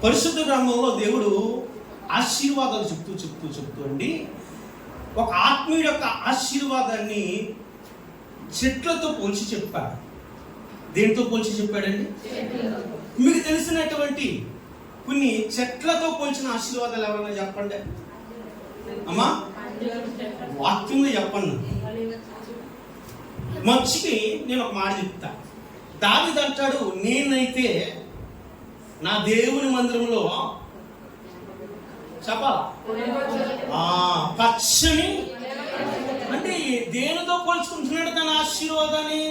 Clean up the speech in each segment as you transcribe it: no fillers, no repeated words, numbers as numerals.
పరిశుద్ధ గ్రంథంలో దేవుడు ఆశీర్వాదాలు చెప్తూ అండి ఒక ఆత్మీయుడు యొక్క ఆశీర్వాదాన్ని చెట్లతో పోల్చి చెప్పాడు. దేంతో పోల్చి చెప్పాడండి? మీకు తెలిసినటువంటి కొన్ని చెట్లతో పోల్చిన ఆశీర్వాదాలు ఎవరైనా చెప్పండి అమ్మా, వాక్యంలో చెప్పండి. మనిషికి నేను ఒక మాట చెప్తా. దావీదు అంటాడు, నేనైతే నా దేవుని మందిరంలో చెప్పాలా పచ్చని, అంటే దేనితో పోల్చుకుంటున్నాడు తన ఆశీర్వాదాన్ని?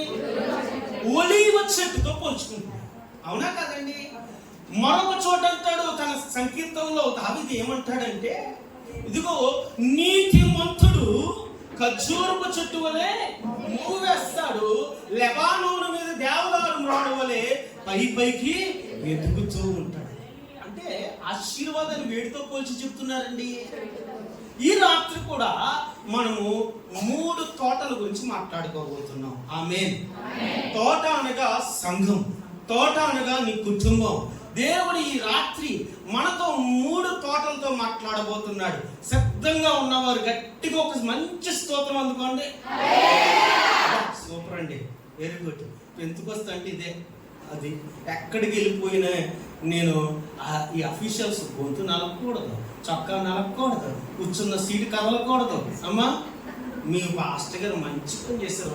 ఒలీవ చెట్టుతో పోల్చుకుంటున్నాడు. అవునా కదండి? మరొక చోట అంటాడు తన సంకీర్తనలో దావీదు ఏమంటాడంటే, ఇదిగో నీతిమంతుడు ఖర్జూరపు చెట్టు వలె మూడు వేస్తాడు, లెబానోను మీద దేవదారు మ్రాడు వలె పైకి వెతుకుతూ ఉంటాడు. అంటే ఆశీర్వాదాన్ని వేడితో పోల్చి చెప్తున్నారండి. ఈ రాత్రి కూడా మనము 3 తోటల గురించి మాట్లాడుకోబోతున్నాం. ఆమేన్. తోట అనగా సంఘం, తోట అనగా నీ కుటుంబం. దేవుడు ఈ రాత్రి మనతో 3 తోటలతో మాట్లాడబోతున్నాడు. సిద్ధంగా ఉన్నవారు గట్టిగా ఒక మంచి స్తోత్రం అందుకోండి. సూపర్ అండి, వెరీ గుడ్. పెంతుకొస్తా అంటే ఇదే. అది ఎక్కడికి వెళ్ళిపోయినా నేను ఈ అఫీషియల్స్ గొంతు నలగకూడదు, చొక్కా నలగకూడదు, కూర్చున్న సీటు కదలకూడదు. అమ్మా, మీ పాస్టర్ గారు మంచి పని చేస్తారు.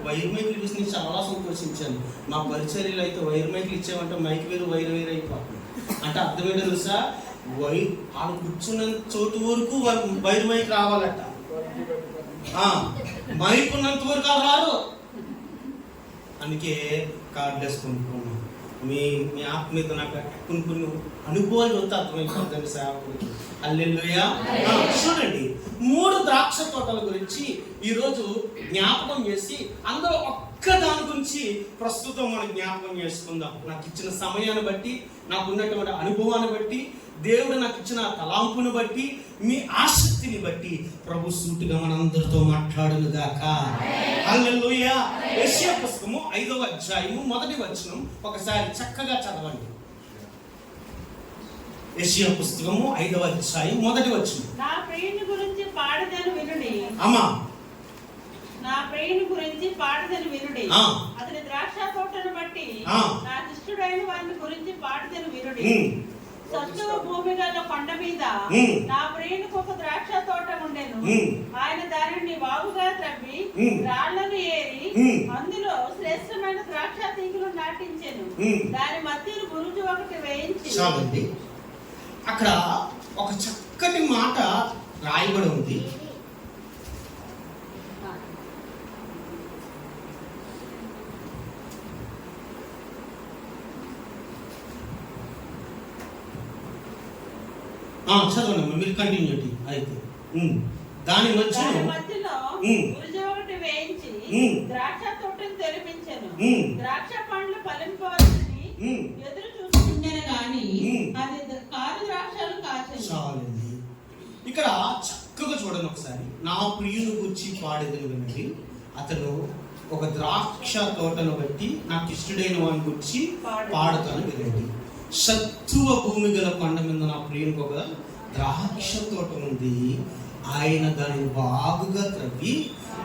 వైర్ మైకులు చూసి నేను చాలా సంతోషించాను. మా పరిచర్యలు అయితే వైర్ మైకులు ఇచ్చామంటే మైక్ వేరు వైర్ అయిపోతుంది. అంటే అర్థమేంటో తెలుసా? వాళ్ళు కూర్చున్న చోటు వరకు వైర్ మైక్ రావాలట. మైక్ ఉన్నంత వరకు రాదు. అందుకే కార్డ్లెస్ కొనుక్కున్నాను. మీ ఆత్మీయత నాకు కొన్ని అనుభవాలు వస్తే అర్థమైపోతుంది సేవకుడికి. హల్లెలూయా. చూడండి, 3 ద్రాక్ష తోటల గురించి ఈరోజు జ్ఞాపకం చేసి అందులో ఒక్క దాని గురించి ప్రస్తుతం మనం జ్ఞాపకం చేసుకుందాం. నాకు ఇచ్చిన సమయాన్ని బట్టి, నాకు ఉన్నటువంటి అనుభవాన్ని బట్టి, దేవుడు నాకు ఇచ్చిన తలాంపును బట్టి, మీ ఆసక్తిని బట్టి ప్రభు సూటిగా మనందరితో మాట్లాడును గాక. హల్లెలూయా. యెషయా పుస్తకము 5వ అధ్యాయము 1వ వచనం ఒకసారి చక్కగా చదవండి. యెషయా పుస్తకము 5వ అధ్యాయం 1వ వచనం. నా ప్రియుని గురించి పాడదను వినుడి. అమ్మా, నా ప్రియుని గురించి పాడదను వినుడి. అతని ద్రాక్ష తోటను బట్టి నా దుష్టుడైన వారిని గురించి పాడదను వినుడి. సత్తువ భూమి గల కొండ మీద నా ప్రియునికి ఒక ద్రాక్ష తోట ఉండెను. ఆయన దానిని వాగుగా త్రవ్వి రాళ్లను ఏరి అందులో శ్రేష్టమైన ద్రాక్ష తీగలు నాటించెను. దాని మధ్యలో గురుజు ఒకటి వేయించి. చాలండి, అక్కడ ఒక చక్కటి మాట రాయబడి ఉంది. చదవండి, మీరు కంటిన్యూ అయితే. దాని మధ్యలో గురుజు ఒకటి వేయించి ద్రాక్ష తోటను తెరిపించెను. ద్రాక్ష పండ్లు ఫలింపవలసి ఎదురు చూస్తుండెను గాని అది కారు ద్రాక్షలు కాచెను. చాలండి, ఇక్కడ చక్కగా చూడండి ఒకసారి. నా ప్రియుని గురించి పాడేదని వినండి. అతను ఒక ద్రాక్ష తోటను బట్టి నాకు ఇష్టడైన వాడిని గురించి పాడుతాను వినండి. సత్తువ భూమి గల కొండ మీద నా ప్రియునికి ఒక ద్రాక్ష తోట ఉంది. ఆయన దానిని బాగుగా త్రవ్వి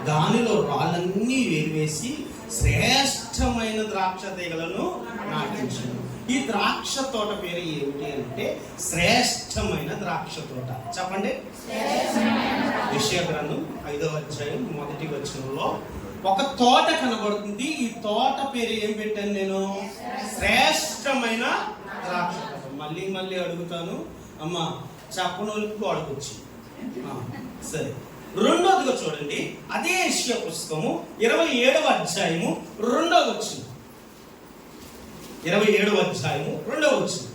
దానిలో రాళ్ళన్నీ వేసి శ్రేష్టమైన ద్రాక్ష తీగలను నాటించాను. ఈ ద్రాక్ష తోట పేరు ఏమిటి అంటే శ్రేష్టమైన ద్రాక్ష తోట. చెప్పండి. యెషయా గ్రంథం 5వ అధ్యాయం 1వ వచనంలో ఒక తోట కనబడుతుంది. ఈ తోట పేరు ఏం పెట్టాను నేను? శ్రేష్టమైన ద్రాక్ష తోట. మళ్ళీ అడుగుతాను అమ్మా, చెప్పనోళ్ళకు అడగొచ్చు. సరే, రెండోదిగా చూడండి. అదే యెషయా పుస్తకము 27వ అధ్యాయము 2వ వచనం. 27వ అధ్యాయము 2వ వచనం.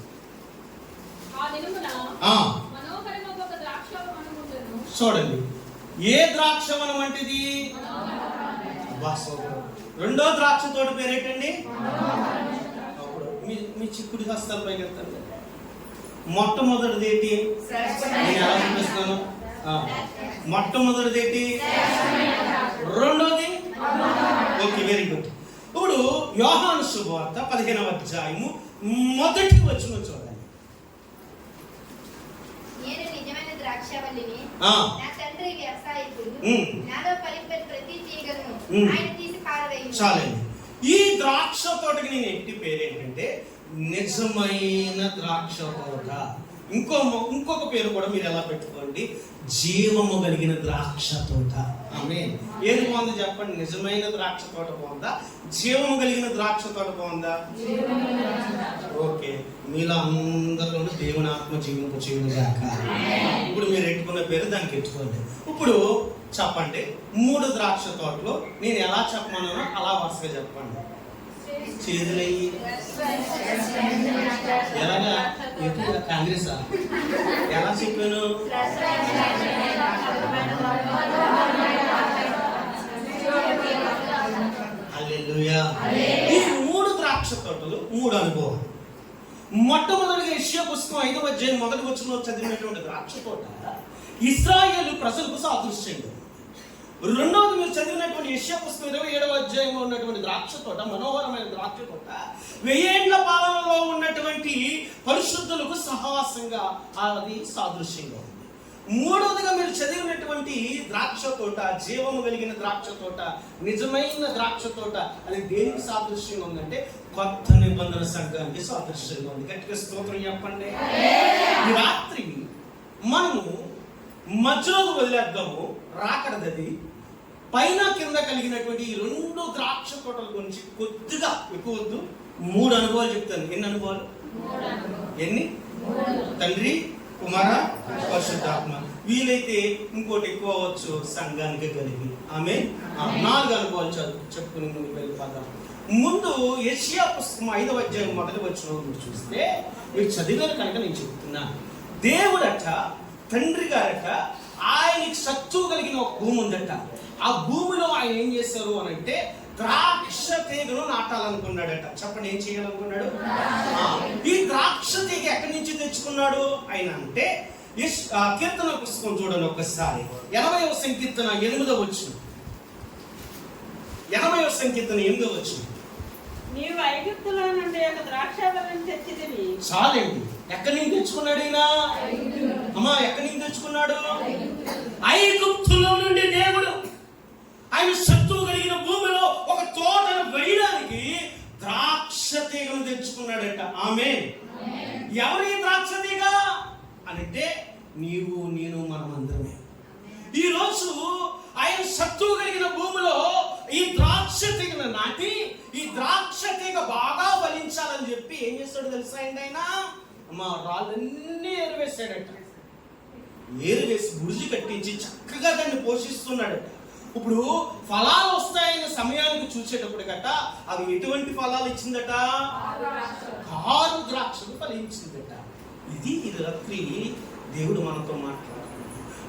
చూడండి, ఏ ద్రాక్షవనం అంటేది? రెండో ద్రాక్ష తోట పేరేటండి? అప్పుడు మీ చిక్కుడు హస్తాలు పైకి వెళ్తారు. మొట్టమొదటిది ఏంటి? నేను ఎలా చూపిస్తున్నాను? మొట్టమొదటిది ఏంటి? రెండోది? Okay, very good. ఇప్పుడు యోహాను శుభవార్త 15వ అధ్యాయము 1వ వచనం చూడండి. ద్రాక్షవల్లిని, ఆ. నా తండ్రి వ్యవసాయకుడు, ఉమ్. నాలో కలిపిన ప్రతి తీగను ఉమ్. ఆయన తీసి పారవేయును. చాలండి. ఈ ద్రాక్ష తోటకి నేను ఎట్టి పేరు ఏంటంటే నిజమైన ద్రాక్ష తోట. ఇంకొక పేరు కూడా మీరు ఎలా పెట్టుకోండి, జీవము కలిగిన ద్రాక్ష తోట. ఆమేన్. ఏది బాగుంది చెప్పండి, నిజమైన ద్రాక్ష తోట బాగుందా, జీవము కలిగిన ద్రాక్ష తోట బాగుందా? ఓకే, మీలో అందరిలోనూ దేవుని ఆత్మ జీవింపు చేయను గాక. ఇప్పుడు మీరు ఎట్టుకున్న పేరు దానికి ఎట్టుకోండి. ఇప్పుడు చెప్పండి, 3 ద్రాక్ష తోటలు నేను ఎలా చెప్పమన్నానో అలా వరుసగా చెప్పండి. చేతులయ్యి ఎలాగా కాంగ్రెస్ ఎలా చెప్పాను? హల్లెలూయా. ఈ 3 ద్రాక్ష తోటలు 3 అనుభవం. మొట్టమొదటిగా యెషయా పుస్తకం 5వ అధ్యాయం మొదటి వచనంలో చదివినటువంటి ద్రాక్ష తోట ఇశ్రాయేలు ప్రజలకు సాదృశ్యంగా. రెండవది మీరు చదివినటువంటి యెషయా పుస్తకం 27వ అధ్యాయంలో ఉన్నటువంటి ద్రాక్ష తోట, మనోహరమైన ద్రాక్ష తోట 1000 ఏళ్ల పాలనలో ఉన్నటువంటి పరిశుద్ధులకు సహవాసంగా అది సాదృశ్యంగా ఉంది. మూడవదిగా మీరు చదివినటువంటి ద్రాక్ష తోట, జీవము కలిగిన ద్రాక్ష తోట, నిజమైన ద్రాక్ష తోట అది దేనికి సాదృశ్యంగా ఉందంటే కొత్త నిబంధన సంఘానికి సాదృశ్యంగా ఉంది. గట్టిగా స్తోత్రం చెప్పండి. ఈ రాత్రి మనము మధ్యలో వదిలేద్దాము, రాకడది పైన కింద కలిగినటువంటి ఈ 2 ద్రాక్ష తోటల గురించి కొద్దిగా ఎక్కువ వద్దు, 3 అనుభవాలు చెప్తాను. ఎన్ని అనుభవాలు? ఎన్ని? తండ్రి, కుమార, పరిశుద్ధాత్మ. వీలైతే ఇంకోటి ఎక్కువ అవ్వచ్చు, సంఘానికి కలిగి. ఆమె 4 అనుభవాలు చెప్పుకుని ముందుకు వెళ్ళిపోదాం. ముందు యెషయా పుస్తకం 5వ అధ్యాయం మొదటి వచనం చూస్తే మీరు చదివారు కనుక నేను చెప్తున్నాను. దేవుడట, తండ్రి గారట, ఆయనకి సత్తు కలిగిన ఒక భూమి ఉందట. ఆ భూమిలో ఆయన ఏం చేశారు అని అంటే ద్రాక్ష తీగను నాటాలనుకున్నాడట. చెప్పండి, ఏం చేయాలనుకున్నాడు? ఈ ద్రాక్ష తీగ ఎక్కడి నుంచి తెచ్చుకున్నాడు ఆయన అంటే కీర్తన పుస్తకం చూడండి ఒకసారి. 80వ సంకీర్తన 8వ వచనం. 80వ సంకీర్తన 8వ వచనం. నీవు ఐగుప్తులో నుండి ఒక ద్రాక్షావల్లిని తెచ్చితివి. చాలండి. ఎక్కడి నుంచి తెచ్చుకున్నాడు ఈయన? అమ్మా, ఎక్కడి నుంచి తెచ్చుకున్నాడు? ఐగుప్తులో నుండి దేవుడు ఆయన శత్రువు కలిగిన భూమిలో ఒక తోటను వేయడానికి ద్రాక్ష తీగను తెచ్చుకున్నాడట. ఆమేన్. ఎవరి ద్రాక్ష తీగ అంటే నీవు, నేను, మనమందరమే. ఈ రోజు ఆయన శత్రువు కలిగిన భూమిలో ఈ ద్రాక్ష తీగను నాటి ఈ ద్రాక్ష తీగ బాగా ఫలించాలని చెప్పి ఏం చేస్తాడు తెలుసా అండి? ఆయన మా రాళ్ళన్నీ ఏరువేశాడట. ఏరువేసి గుడిసి కట్టించి చక్కగా దాన్ని పోషిస్తున్నాడట. ఇప్పుడు ఫలాలు వస్తాయన్న సమయానికి చూసేటప్పుడు గట అవి ఎటువంటి ఫలాలు ఇచ్చిందట? 6 ద్రాక్షలు ఫలించిందట. ఇది రాత్రి దేవుడు మనతో మాట్లాడుతున్నాడు.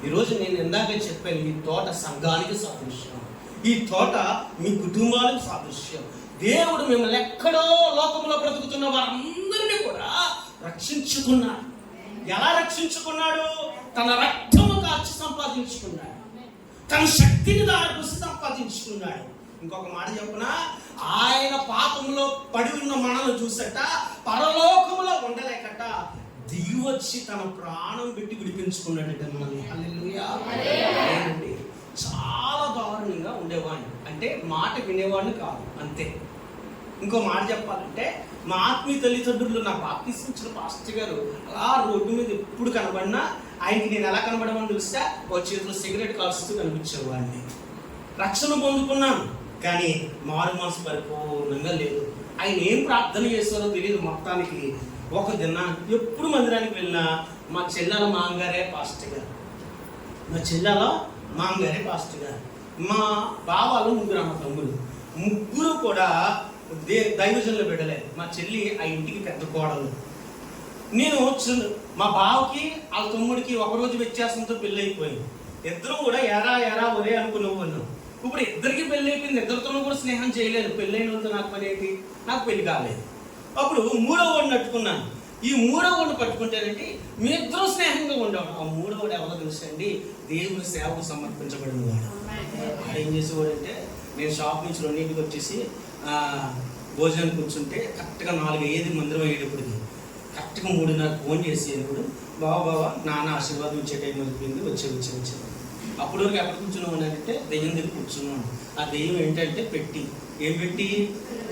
ఈరోజు నేను ఇందాక చెప్పాను, ఈ తోట సంఘానికి సాదృశ్యం, ఈ తోట మీ కుటుంబానికి సాదృశ్యం. దేవుడు మిమ్మల్ని ఎక్కడో లోకంలో బ్రతుకుతున్న వారందరినీ కూడా రక్షించుకున్నాడు. ఎలా రక్షించుకున్నాడు? తన రక్తము కాచి సంపాదించుకున్నాడు, తన శక్తిని దారిపోసి సంపాదించుకున్నాడు. ఇంకొక మాట చెప్పునా, ఆయన పాపంలో పడి ఉన్న మనల్ని చూసట పరలోకములో ఉండలేకట దిగి వచ్చి తన ప్రాణం పెట్టి విడిపించుకున్నాడట మనల్ని. హల్లెలూయా. చాలా దారుణంగా ఉండేవాడిని, అంటే మాట వినేవాడిని కాదు, అంతే. ఇంకో మాట చెప్పాలంటే మా ఆత్మీయ తల్లిదండ్రులు నా బాప్తిస్మిచ్చిన పాస్టర్ గారు అలా రోడ్డు మీద ఎప్పుడు కనబడినా ఆయనకి నేను ఎలా కనబడమని చూస్తే ఓ చేతిలో సిగరెట్ కాల్స్తూ కనిపించేవాడిని. రక్షణ పొందుకున్నాను, కానీ మారు మనసు పరిపూర్ణంగా లేదు. ఆయన ఏం ప్రార్థన చేస్తారో తెలియదు. మొత్తానికి ఒక దిన ఎప్పుడు మందిరానికి వెళ్ళినా మా చెల్లెల మామగారే పాస్టర్ గారు, మా చెల్లెల మామగారే పాస్టర్ గారు. మా బావాలు 3 అమ్మ తమ్ముడు, 3 కూడా దైవజనులు బిడ్డలే. మా చెల్లి ఆ ఇంటికి పెద్ద కోడలు. నేను మా బావకి వాళ్ళ తమ్ముడికి ఒకరోజు వ్యత్యాసంతో పెళ్ళి అయిపోయింది. ఇద్దరు కూడా ఎరా ఒరే అనుకునేవాళ్ళు. ఇప్పుడు ఇద్దరికి పెళ్ళి అయిపోయింది, ఇద్దరితోనూ కూడా స్నేహం చేయలేదు. పెళ్ళైన వాళ్ళతో నాకు పని ఏంటి? నాకు పెళ్లి కాలేదు. అప్పుడు 3వ వాడిని పట్టుకున్నాను. ఈ 3వ వాడిని పట్టుకుంటేనండి మీ ఇద్దరు స్నేహంగా ఉండేవాడు. ఆ 3వ వాడు ఎవరో తెలుసండి? దేవుని సేవకు సమర్పించబడిన వాడు. ఏం చేసేవాడు అంటే, నేను షాప్ నుంచి 2కి వచ్చేసి భోజనం కూర్చుంటే కరెక్ట్గా 4-5 మందిరం అయ్యేటప్పటికి కరెక్ట్గా 3:30 ఫోన్ చేసి ఎప్పుడు బావా నాన్న ఆశీర్వాదం ఇచ్చే టైం అయిపోయింది వచ్చే అప్పటి వరకు ఎక్కడ కూర్చున్నాం అని అంటే దెయ్యం దగ్గర కూర్చున్నాం. ఆ దెయ్యం ఏంటంటే ఏం పెట్టి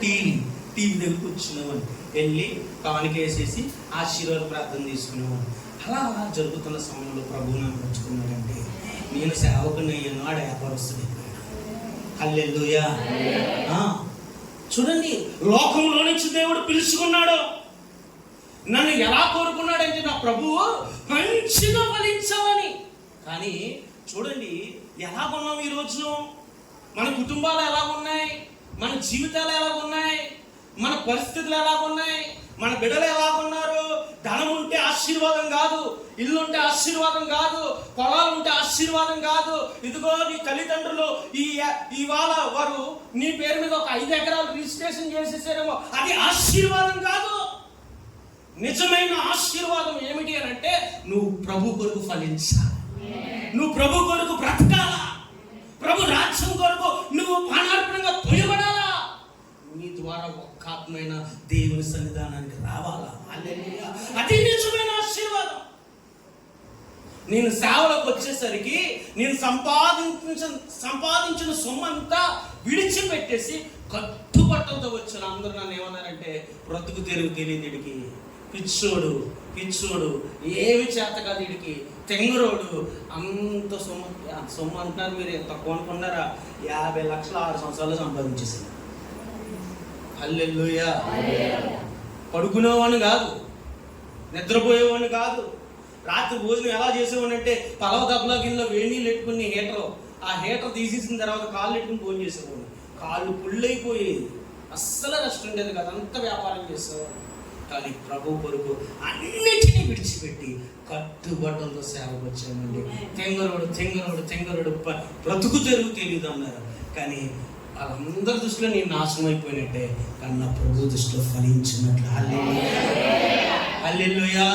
టీవీ దగ్గర కూర్చున్నామని వెళ్ళి కానుకేసేసి ఆశీర్వాద ప్రార్థన తీసుకున్నామని. అలా జరుగుతున్న సమయంలో ప్రభువు నన్ను పంచుకున్నాడంటే నేను సేవకుని అయ్యాను, ఆడ వ్యాపారస్తుడు. హల్లెలూయా. చూడండి, లోకంలో నుంచి దేవుడు పిలుచుకున్నాడు. నన్ను ఎలా కోరుకున్నాడంటే నా ప్రభువు మంచిగా ఫలించాలని. కానీ చూడండి ఎలాగున్నాం ఈ రోజును, మన కుటుంబాలు ఎలాగున్నాయి, మన జీవితాలు ఎలాగున్నాయి, మన పరిస్థితులు ఎలాగున్నాయి, మన బిడ్డలు ఎలాగున్నారు. ధనం ఉంటే ఆశీర్వాదం కాదు, ఇల్లు ఉంటే ఆశీర్వాదం కాదు, పొలాలు ఉంటే ఆశీర్వాదం కాదు. ఇదిగో నీ తల్లిదండ్రులు ఇవాళ వారు నీ పేరు మీద ఒక 5 ఎకరాలు రిజిస్ట్రేషన్ చేసేసారేమో, అది ఆశీర్వాదం కాదు. నిజమైన ఆశీర్వాదం ఏమిటి అని అంటే నువ్వు ప్రభు కొరకు ఫలించాలి, నువ్వు ప్రభు కొరకు బ్రతకాలా, ప్రభు రాజ్యం కొరకు నువ్వు ప్రాణార్పణంగా తొలిపడాలా, నీ ద్వారా ఒక్క ఆత్మైన దేవుని సన్నిధానానికి రావాలా. హల్లెలూయా. అది నిజమైన ఆశీర్వాదం. నేను సేవలోకి వచ్చేసరికి నేను సంపాదించిన సొమ్మంతా విడిచిపెట్టేసి కట్టుబట్టలతో వచ్చిన అందరూ నన్ను ఏమన్నారంటే బ్రతుకు తెరుగు తెలియదుడికి, పిచ్చోడు ఏమి చేత కాదు వీడికి, తెంగరోడు, అంత సొమ్ము అంటున్నారు. మీరు తక్కువ అనుకున్నారా? 50 లక్షలు 6 సంవత్సరాలు సంపాదించేసింది. హల్లెలూయా. పడుకునేవాడిని కాదు, నిద్రపోయేవాడిని కాదు. రాత్రి భోజనం ఎలా చేసేవాడిని అంటే పలవ దెబ్బలో గిన్నెలో వేడి నీళ్ళు పెట్టుకుని ఆ హీటర్ తీసేసిన తర్వాత కాళ్ళు పెట్టుకుని భోజనం చేసేవాడిని. కాళ్ళు పుళ్ళైపోయేది, అస్సలు రెస్ట్ ఉండేది కాదు, అంత వ్యాపారం చేసేవాడు. కానీ ప్రభు కొరకు అన్నిటినీ విడిచిపెట్టి కట్టుబట్టలతో సేవకు వచ్చామండి. తెంగరోడు బ్రతుకు తెరుగు తెలియదు అన్నారు. కానీ వాళ్ళందరి దృష్టిలో నేను నాశనం అయిపోయినట్టే, కానీ నా ప్రభు దృష్టిలో ఫలించినట్లు. హల్లెలూయా.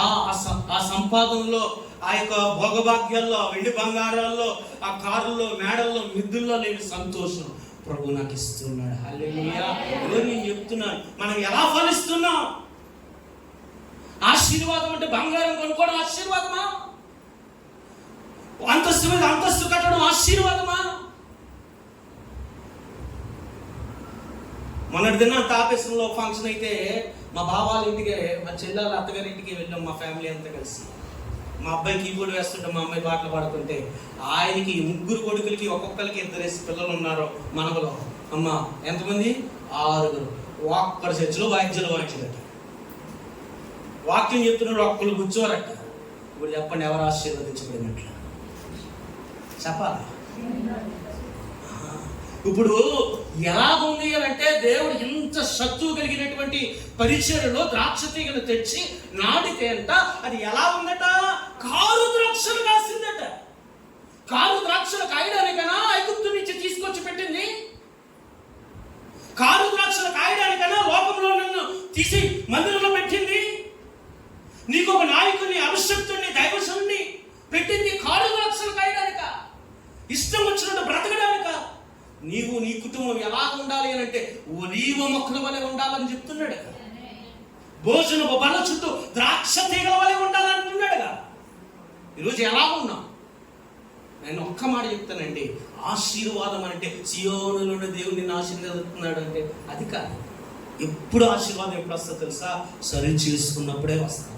ఆ సంపాదనలో, ఆ యొక్క భోగభాగ్యాల్లో, వెండి బంగారాల్లో, ఆ కారుల్లో, మేడల్లో, మిద్దుల్లో లేని సంతోషం ప్రభు నాకు ఇస్తున్నాడు. హల్లెలూయా. నేను చెప్తున్నాను, మనం ఎలా ఫలిస్తున్నాం? ఆశీర్వాదం అంటే బంగారం కొనుక్కోవడం ఆశీర్వాదమా? అంతస్తు మీద అంతస్తు కట్టడం ఆశీర్వాదమా? మొన్నటి దిన తాపేశ్వరంలో ఫంక్షన్ అయితే మా బావాల ఇంటికి, మా చెల్లెల అత్తగారి ఇంటికి వెళ్ళాం, మా ఫ్యామిలీ అంతా కలిసి. మా అబ్బాయి కీబోర్డ్ వేస్తుంటే మా అమ్మాయి పాటలు పాడుతుంటే ఆయనకి 3 కొడుకులకి ఒక్కొక్కరికి 2 పిల్లలు ఉన్నారు మనవలో. అమ్మ ఎంతమంది? 6. ఒక్కడి చర్చిలో వాయిద్యాలు వాయించదట, వాక్యం చెప్తున్నాడు, ఒక్కళ్ళు కూర్చోరట. ఇప్పుడు చెప్పండి, ఎవరు ఆశీర్వదించబడినట్లు చెప్పాలి? ఇప్పుడు ఎలాగుంది అని అంటే దేవుడు ఇంత శక్తువు కలిగినటువంటి పరిచర్యలో ద్రాక్ష తీగలు తెచ్చి నాటితే అంట, అది ఎలా ఉందట? కారు ద్రాక్షలు కాసిందట. కారు ద్రాక్షలు కాయడానికైనా ఐగుప్తు నుంచి తీసుకొచ్చి పెట్టింది. కారు ద్రాక్షలు కాయడానికైనా లోకంలో నన్ను తీసి మందిరంలో పెట్టింది. నీకు ఒక నాయకుని, అభిషక్తుడిని, దైవజనుడిని పెట్టింది కారు ద్రాక్షలు కాయడానిక, ఇష్టం వచ్చినట్టు బ్రతకడానిక. నీవు నీ కుటుంబం ఎలా ఉండాలి అని అంటే ఒలీవ మొక్కల వలె ఉండాలని చెప్తున్నాడు. భోజనపు బల్ల చుట్టూ ద్రాక్ష తీగల వలె ఉండాలంటున్నాడుగా. ఈరోజు ఎలా ఉన్నాం? నేను ఒక్క మాట చెప్తానండి, ఆశీర్వాదం అంటే సియోనులోని దేవుడు నిన్ను ఆశీర్వదిస్తున్నాడు అంటే అది కాదు. ఎప్పుడు ఆశీర్వాదం ఎప్పుడు వస్తుందో తెలుసా? సరి చేసుకున్నప్పుడే వస్తుంది,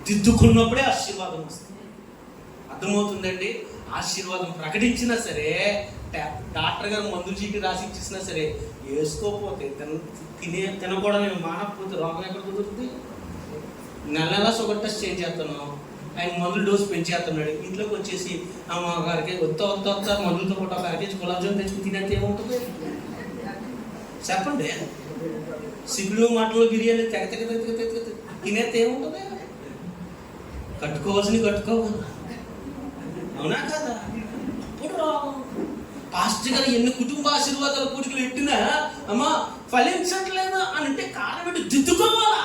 దిద్దుకున్నప్పుడే ఆశీర్వాదం వస్తుంది. అర్థమవుతుందండి? ఆశీర్వాదం ప్రకటించినా సరే, డాక్టర్ గారు మందులు చీటి రాసి ఇచ్చేసినా సరే, వేసుకోకపోతే తినకూడని మానకపోతే రోగం ఎక్కడ కుదురుతుంది? నెల షుగర్ టెస్ట్ చేంజ్ చేస్తున్నాం, ఆయన మందులు డోసు పెంచేస్తున్నాడు. ఇంట్లోకి వచ్చేసి అమ్మ గారికి వస్తా మందులతో పాటు ఒక అరకేజీ గులాబ్ జామ్ తెచ్చుకుని తినేది ఏముంటుంది చెప్పండి? సిగ్గులు మాటలు బిర్యానీ తెగ తినేది ఏముంటుంది? కట్టుకోవాల్సింది కట్టుకోవాలి, అవునా కదా? అప్పుడు రోగం. పాస్టర్ గారు ఎన్ని కుటుంబ ఆశీర్వాదాల కూడికలు పెట్టినా అమ్మా ఫలించట్లేదు అని అంటే కారణం ఏంటి? దిద్దుకోవాలా.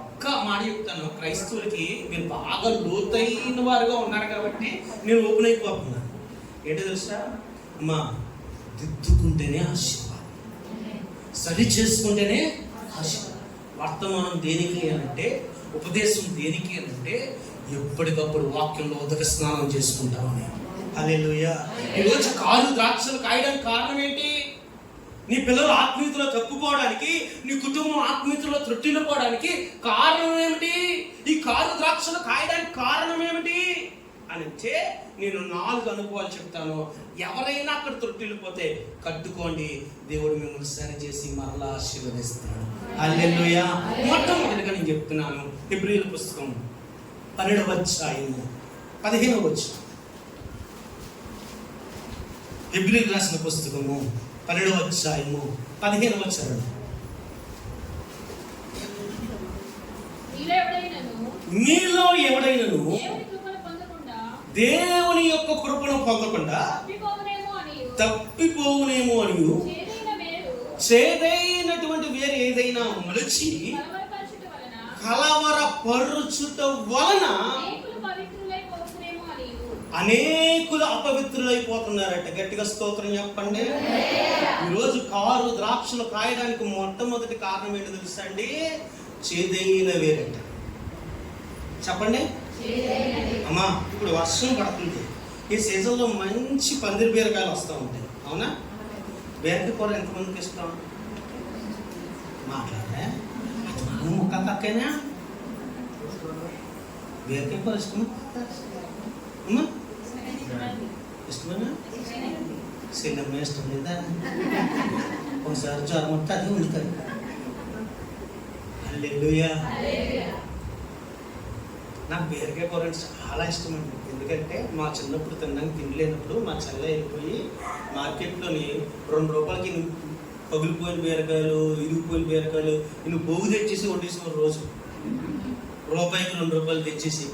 ఒక్క మాట చెప్తాను, క్రైస్తవులకి మీరు బాగా లోతైన వారుగా ఉన్నారు కాబట్టి నేను ఓపెన్ అయిపోతున్నాను. ఏంటో తెలుసా అమ్మా? దిద్దుకుంటేనే ఆశీర్వాదం, సరి చేసుకుంటేనే ఆశీర్వాదం. వర్తమానం దేనికి అంటే, ఉపదేశం దేనికి అంటే ఎప్పటికప్పుడు వాక్యంలో ఉదక స్నానం చేసుకుంటామని. హల్లెలూయా. ఈరోజు కారు ద్రాక్షలు కాయడానికి కారణం ఏంటి? నీ పిల్లలు ఆత్మీయతలో తప్పుకోవడానికి, నీ కుటుంబం ఆత్మీయతలో త్రుట్టిల్లిపోవడానికి కారణం ఏమిటి? ఈ కారు ద్రాక్షలు కాయడానికి కారణం ఏమిటి అని అంటే నేను 4 అనుభవాలు చెప్తాను. ఎవరైనా అక్కడ త్రుట్టిల్లిపోతే కట్టుకోండి, దేవుడు మిమ్మల్ని సరి చేసి మరలా ఆశీర్వదిస్తాడు. హల్లెలూయా. మొట్టమొదటిగా నేను చెప్తున్నాను, హెబ్రీయుల పుస్తకం 12వ అధ్యాయము 15వ వచనం. హెబ్రీయులకు రాసిన పుస్తకము 12వ అధ్యాయము 15వ వచనం. మీలో ఎవడైనను దేవుని యొక్క కృపను పొందకుండా తప్పిపోవునేమో అని చేదైనటువంటి వేరు ఏదైనా మలిచి కలవరపరుచుట వలన అనేకులు అపవిత్రులైపోతున్నారట. గట్టిగా స్తోత్రం చెప్పండి. ఈరోజు కారు ద్రాక్షలు కాయడానికి మొట్టమొదటి కారణం ఏంటో తెలుసా అండి? చేదైన వేరట. చెప్పండి అమ్మా. ఇప్పుడు వర్షం పడుతుంది, ఈ సీజన్లో మంచి పందిరి బీరకాయలు వస్తూ ఉంటాయి, అవునా? బీరకాయ కూర ఎంతమందికి ఇష్టం? మాట్లాడే ముక్క తక్కైనా బీరకాయ కూర ఇష్టమా అమ్మా? ఇష్టమేనా? సినిమా ఇష్టం లేదా? ఒకసారి జ్వరం ఉంటే అది ఉంటుంది. హల్లెలూయా. నాకు బీరకాయ కూర అంటే చాలా ఇష్టం అండి. ఎందుకంటే మా చిన్నప్పుడు తినడానికి తినలేనప్పుడు మా చెల్లె వెళ్ళిపోయి మార్కెట్లోని 2 రూపాయలకి పగిలిపోయిన బీరకాయలు, ఇరిగిపోయిన బీరకాయలు నేను పోగు తెచ్చేసి వండేసిన రోజు. రూపాయికి 2 రూపాయలు తెచ్చేసి,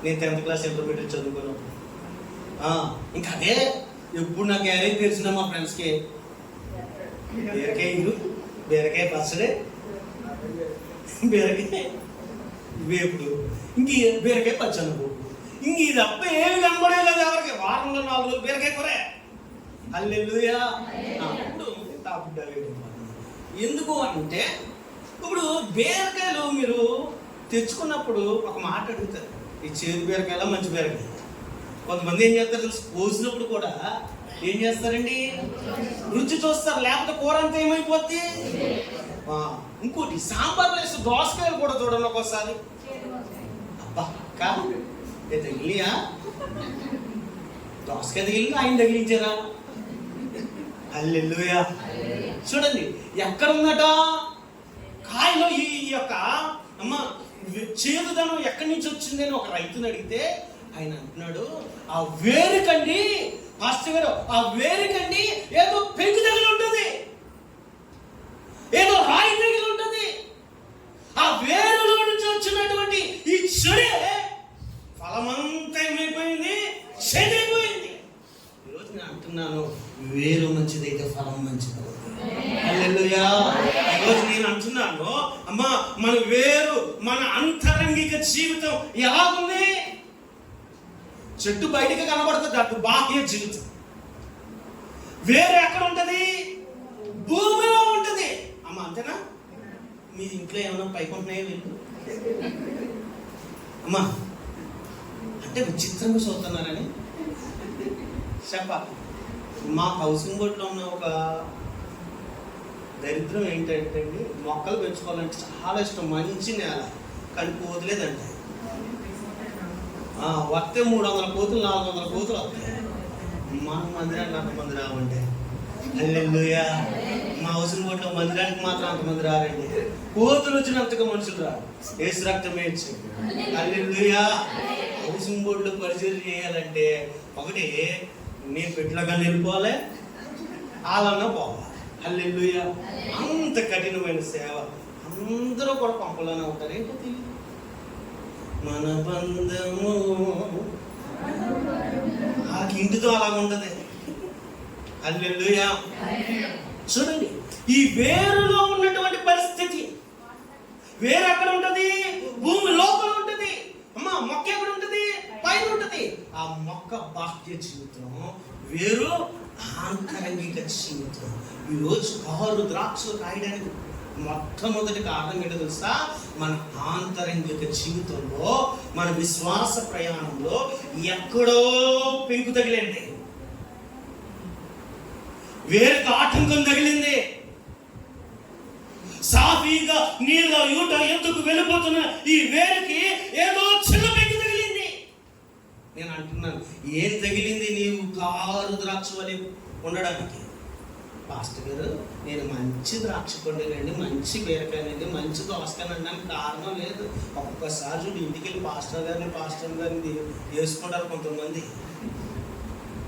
నేను 10th క్లాస్ ఇంటర్మీడియట్ చదువుకున్నప్పుడు. ఇంకా అదే ఎప్పుడు నాకు క్యారేజ్ తెలిసిన మా ఫ్రెండ్స్కి బీరకాయ ఇరు, బీరకాయ పచ్చడి, బీరకాయ వేపుడు, ఇంక బీరకాయ పచ్చనుకో, ఇంక ఇది అప్ప ఏమి కనబడలేదు ఎవరికి. వారంలో 4 రోజులు బీరకాయ కూరే. హల్లెలూయా. ఎందుకు అంటే ఇప్పుడు బీరకాయలు మీరు తెచ్చుకున్నప్పుడు ఒక మాట అడుగుతారు, ఈ చేదు బీరకాయలా మంచి బీరకాయ? కొంతమంది ఏం చేస్తారు తెలుసు, కోసినప్పుడు కూడా ఏం చేస్తారండి? రుచి చూస్తారు, లేకపోతే కూర అంతా ఏమైపోద్ది. ఇంకోటి సాంబార్లో వేస్తే దోసకాయలు కూడా చూడండి ఒక్కోసారి. అబ్బా అక్క తగిలియా? దోసకాయ తగిలింది, ఆయన తగిలించారా? హల్లెలూయా. చూడండి ఎక్కడ ఉందట కాయలో ఈ యొక్క అమ్మ చేదుదనం ఎక్కడి నుంచి వచ్చింది అని ఒక రైతుని అడిగితే ఆయన అంటున్నాడు, ఆ వేరుకండి మాస్టర్ గారు, ఆ వేరుకండి ఏదో పెంకు తగిలి ఉంటుంది, ఏదో రాయి తగిలి ఉంటుంది. ఆ వేరులో నుంచి వచ్చినటువంటి ఈ చెడే ఫలమంతా ఏమైపోయింది? చెడిపోయింది. ఈరోజు నేను అంటున్నాను, వేరు మంచిదైతే ఫలం మంచిది. హల్లెలూయా. ఈరోజు నేను అంటున్నాను, అమ్మా మన వేరు, మన అంతరంగిక జీవితం ఎలాగుంది? చెట్టు బయటికి కనబడుతుంది, అటు బాహ్య జీవితం. వేరు ఎక్కడ ఉంటది? భూమిలో ఉంటది. అమ్మ అంతేనా? మీ ఇంట్లో ఏమైనా పైకుంటున్నాయో వీళ్ళు? అమ్మా అంటే విచిత్రంగా చూస్తున్నారని చెప్పాలి. మా హౌసింగ్ బోర్డులో ఉన్న ఒక దరిద్రం ఏంటంటే అండి, మొక్కలు పెంచుకోవాలంటే చాలా ఇష్టం, మంచి నేల, కానీ కోతులేదంటే వస్తే 300 కోతులు 400 కోతులు వస్తాయి. మా మందిరానికి అంతమంది రావండి. హల్లెలూయా. మా హౌసింగ్ బోర్డులో మందిరానికి మాత్రం అంతమంది రారండి. కోతులు వచ్చినంతగా మనుషులు రారు. యేసు రక్తమే ఇచ్చింది. హల్లెలూయా. హౌసింగ్ బోర్డులో పరిచయం చేయాలంటే ఒకటి నేను పెట్టలాగా వెళ్ళిపోవాలి, వాళ్ళన్నా పోవాలి. హల్లెలూయా. అంత కఠినమైన సేవ. అందరూ కూడా పంపలోనే ఉంటారు. ఏంటో తెలియదు. మన బంధము వాళ్ళకి ఇంటితో అలాగ ఉంటది. హల్లెలూయా. చూడండి ఈ వేరులో ఉన్నటువంటి పరిస్థితి. వేరు ఎక్కడ ఉంటది? భూమి లోపల ఉంటది. అమ్మా మొక్క ఎక్కడ ఉంటది? పైన ఉంటది. ఆ మొక్క బాహ్య జీవితం, వేరు ఆంతరంగిక జీవితం. ఈరోజు కారు ద్రాక్షలు కాయడానికి మొట్టమొదటి కారణం ఏంటో తెలుసా? మన ఆంతరంగిక జీవితంలో, మన విశ్వాస ప్రయాణంలో ఎక్కడో పెంకు తగిలింది, వేరుకు ఆటంకం తగిలింది. సాఫీగా నీళ్ళ యూట ఎందుకు వెళ్ళిపోతున్న ఈ వేరుకి ఏదో చిన్న పెంకు తగిలింది. నేను అంటున్నాను, ఏం తగిలింది? నీవు కారు ద్రాక్ష వలె ఉండడానికి. పాస్టర్ గారు, నేను మంచి ద్రాక్ష పండుగండి, మంచి బీరకాయనండి, మంచి దోసకాయని అనడానికి కారణం లేదు. ఒక్కసారి చూడు, ఇంటికి వెళ్ళి పాస్టర్ గారిని వేసుకుంటారు కొంతమంది.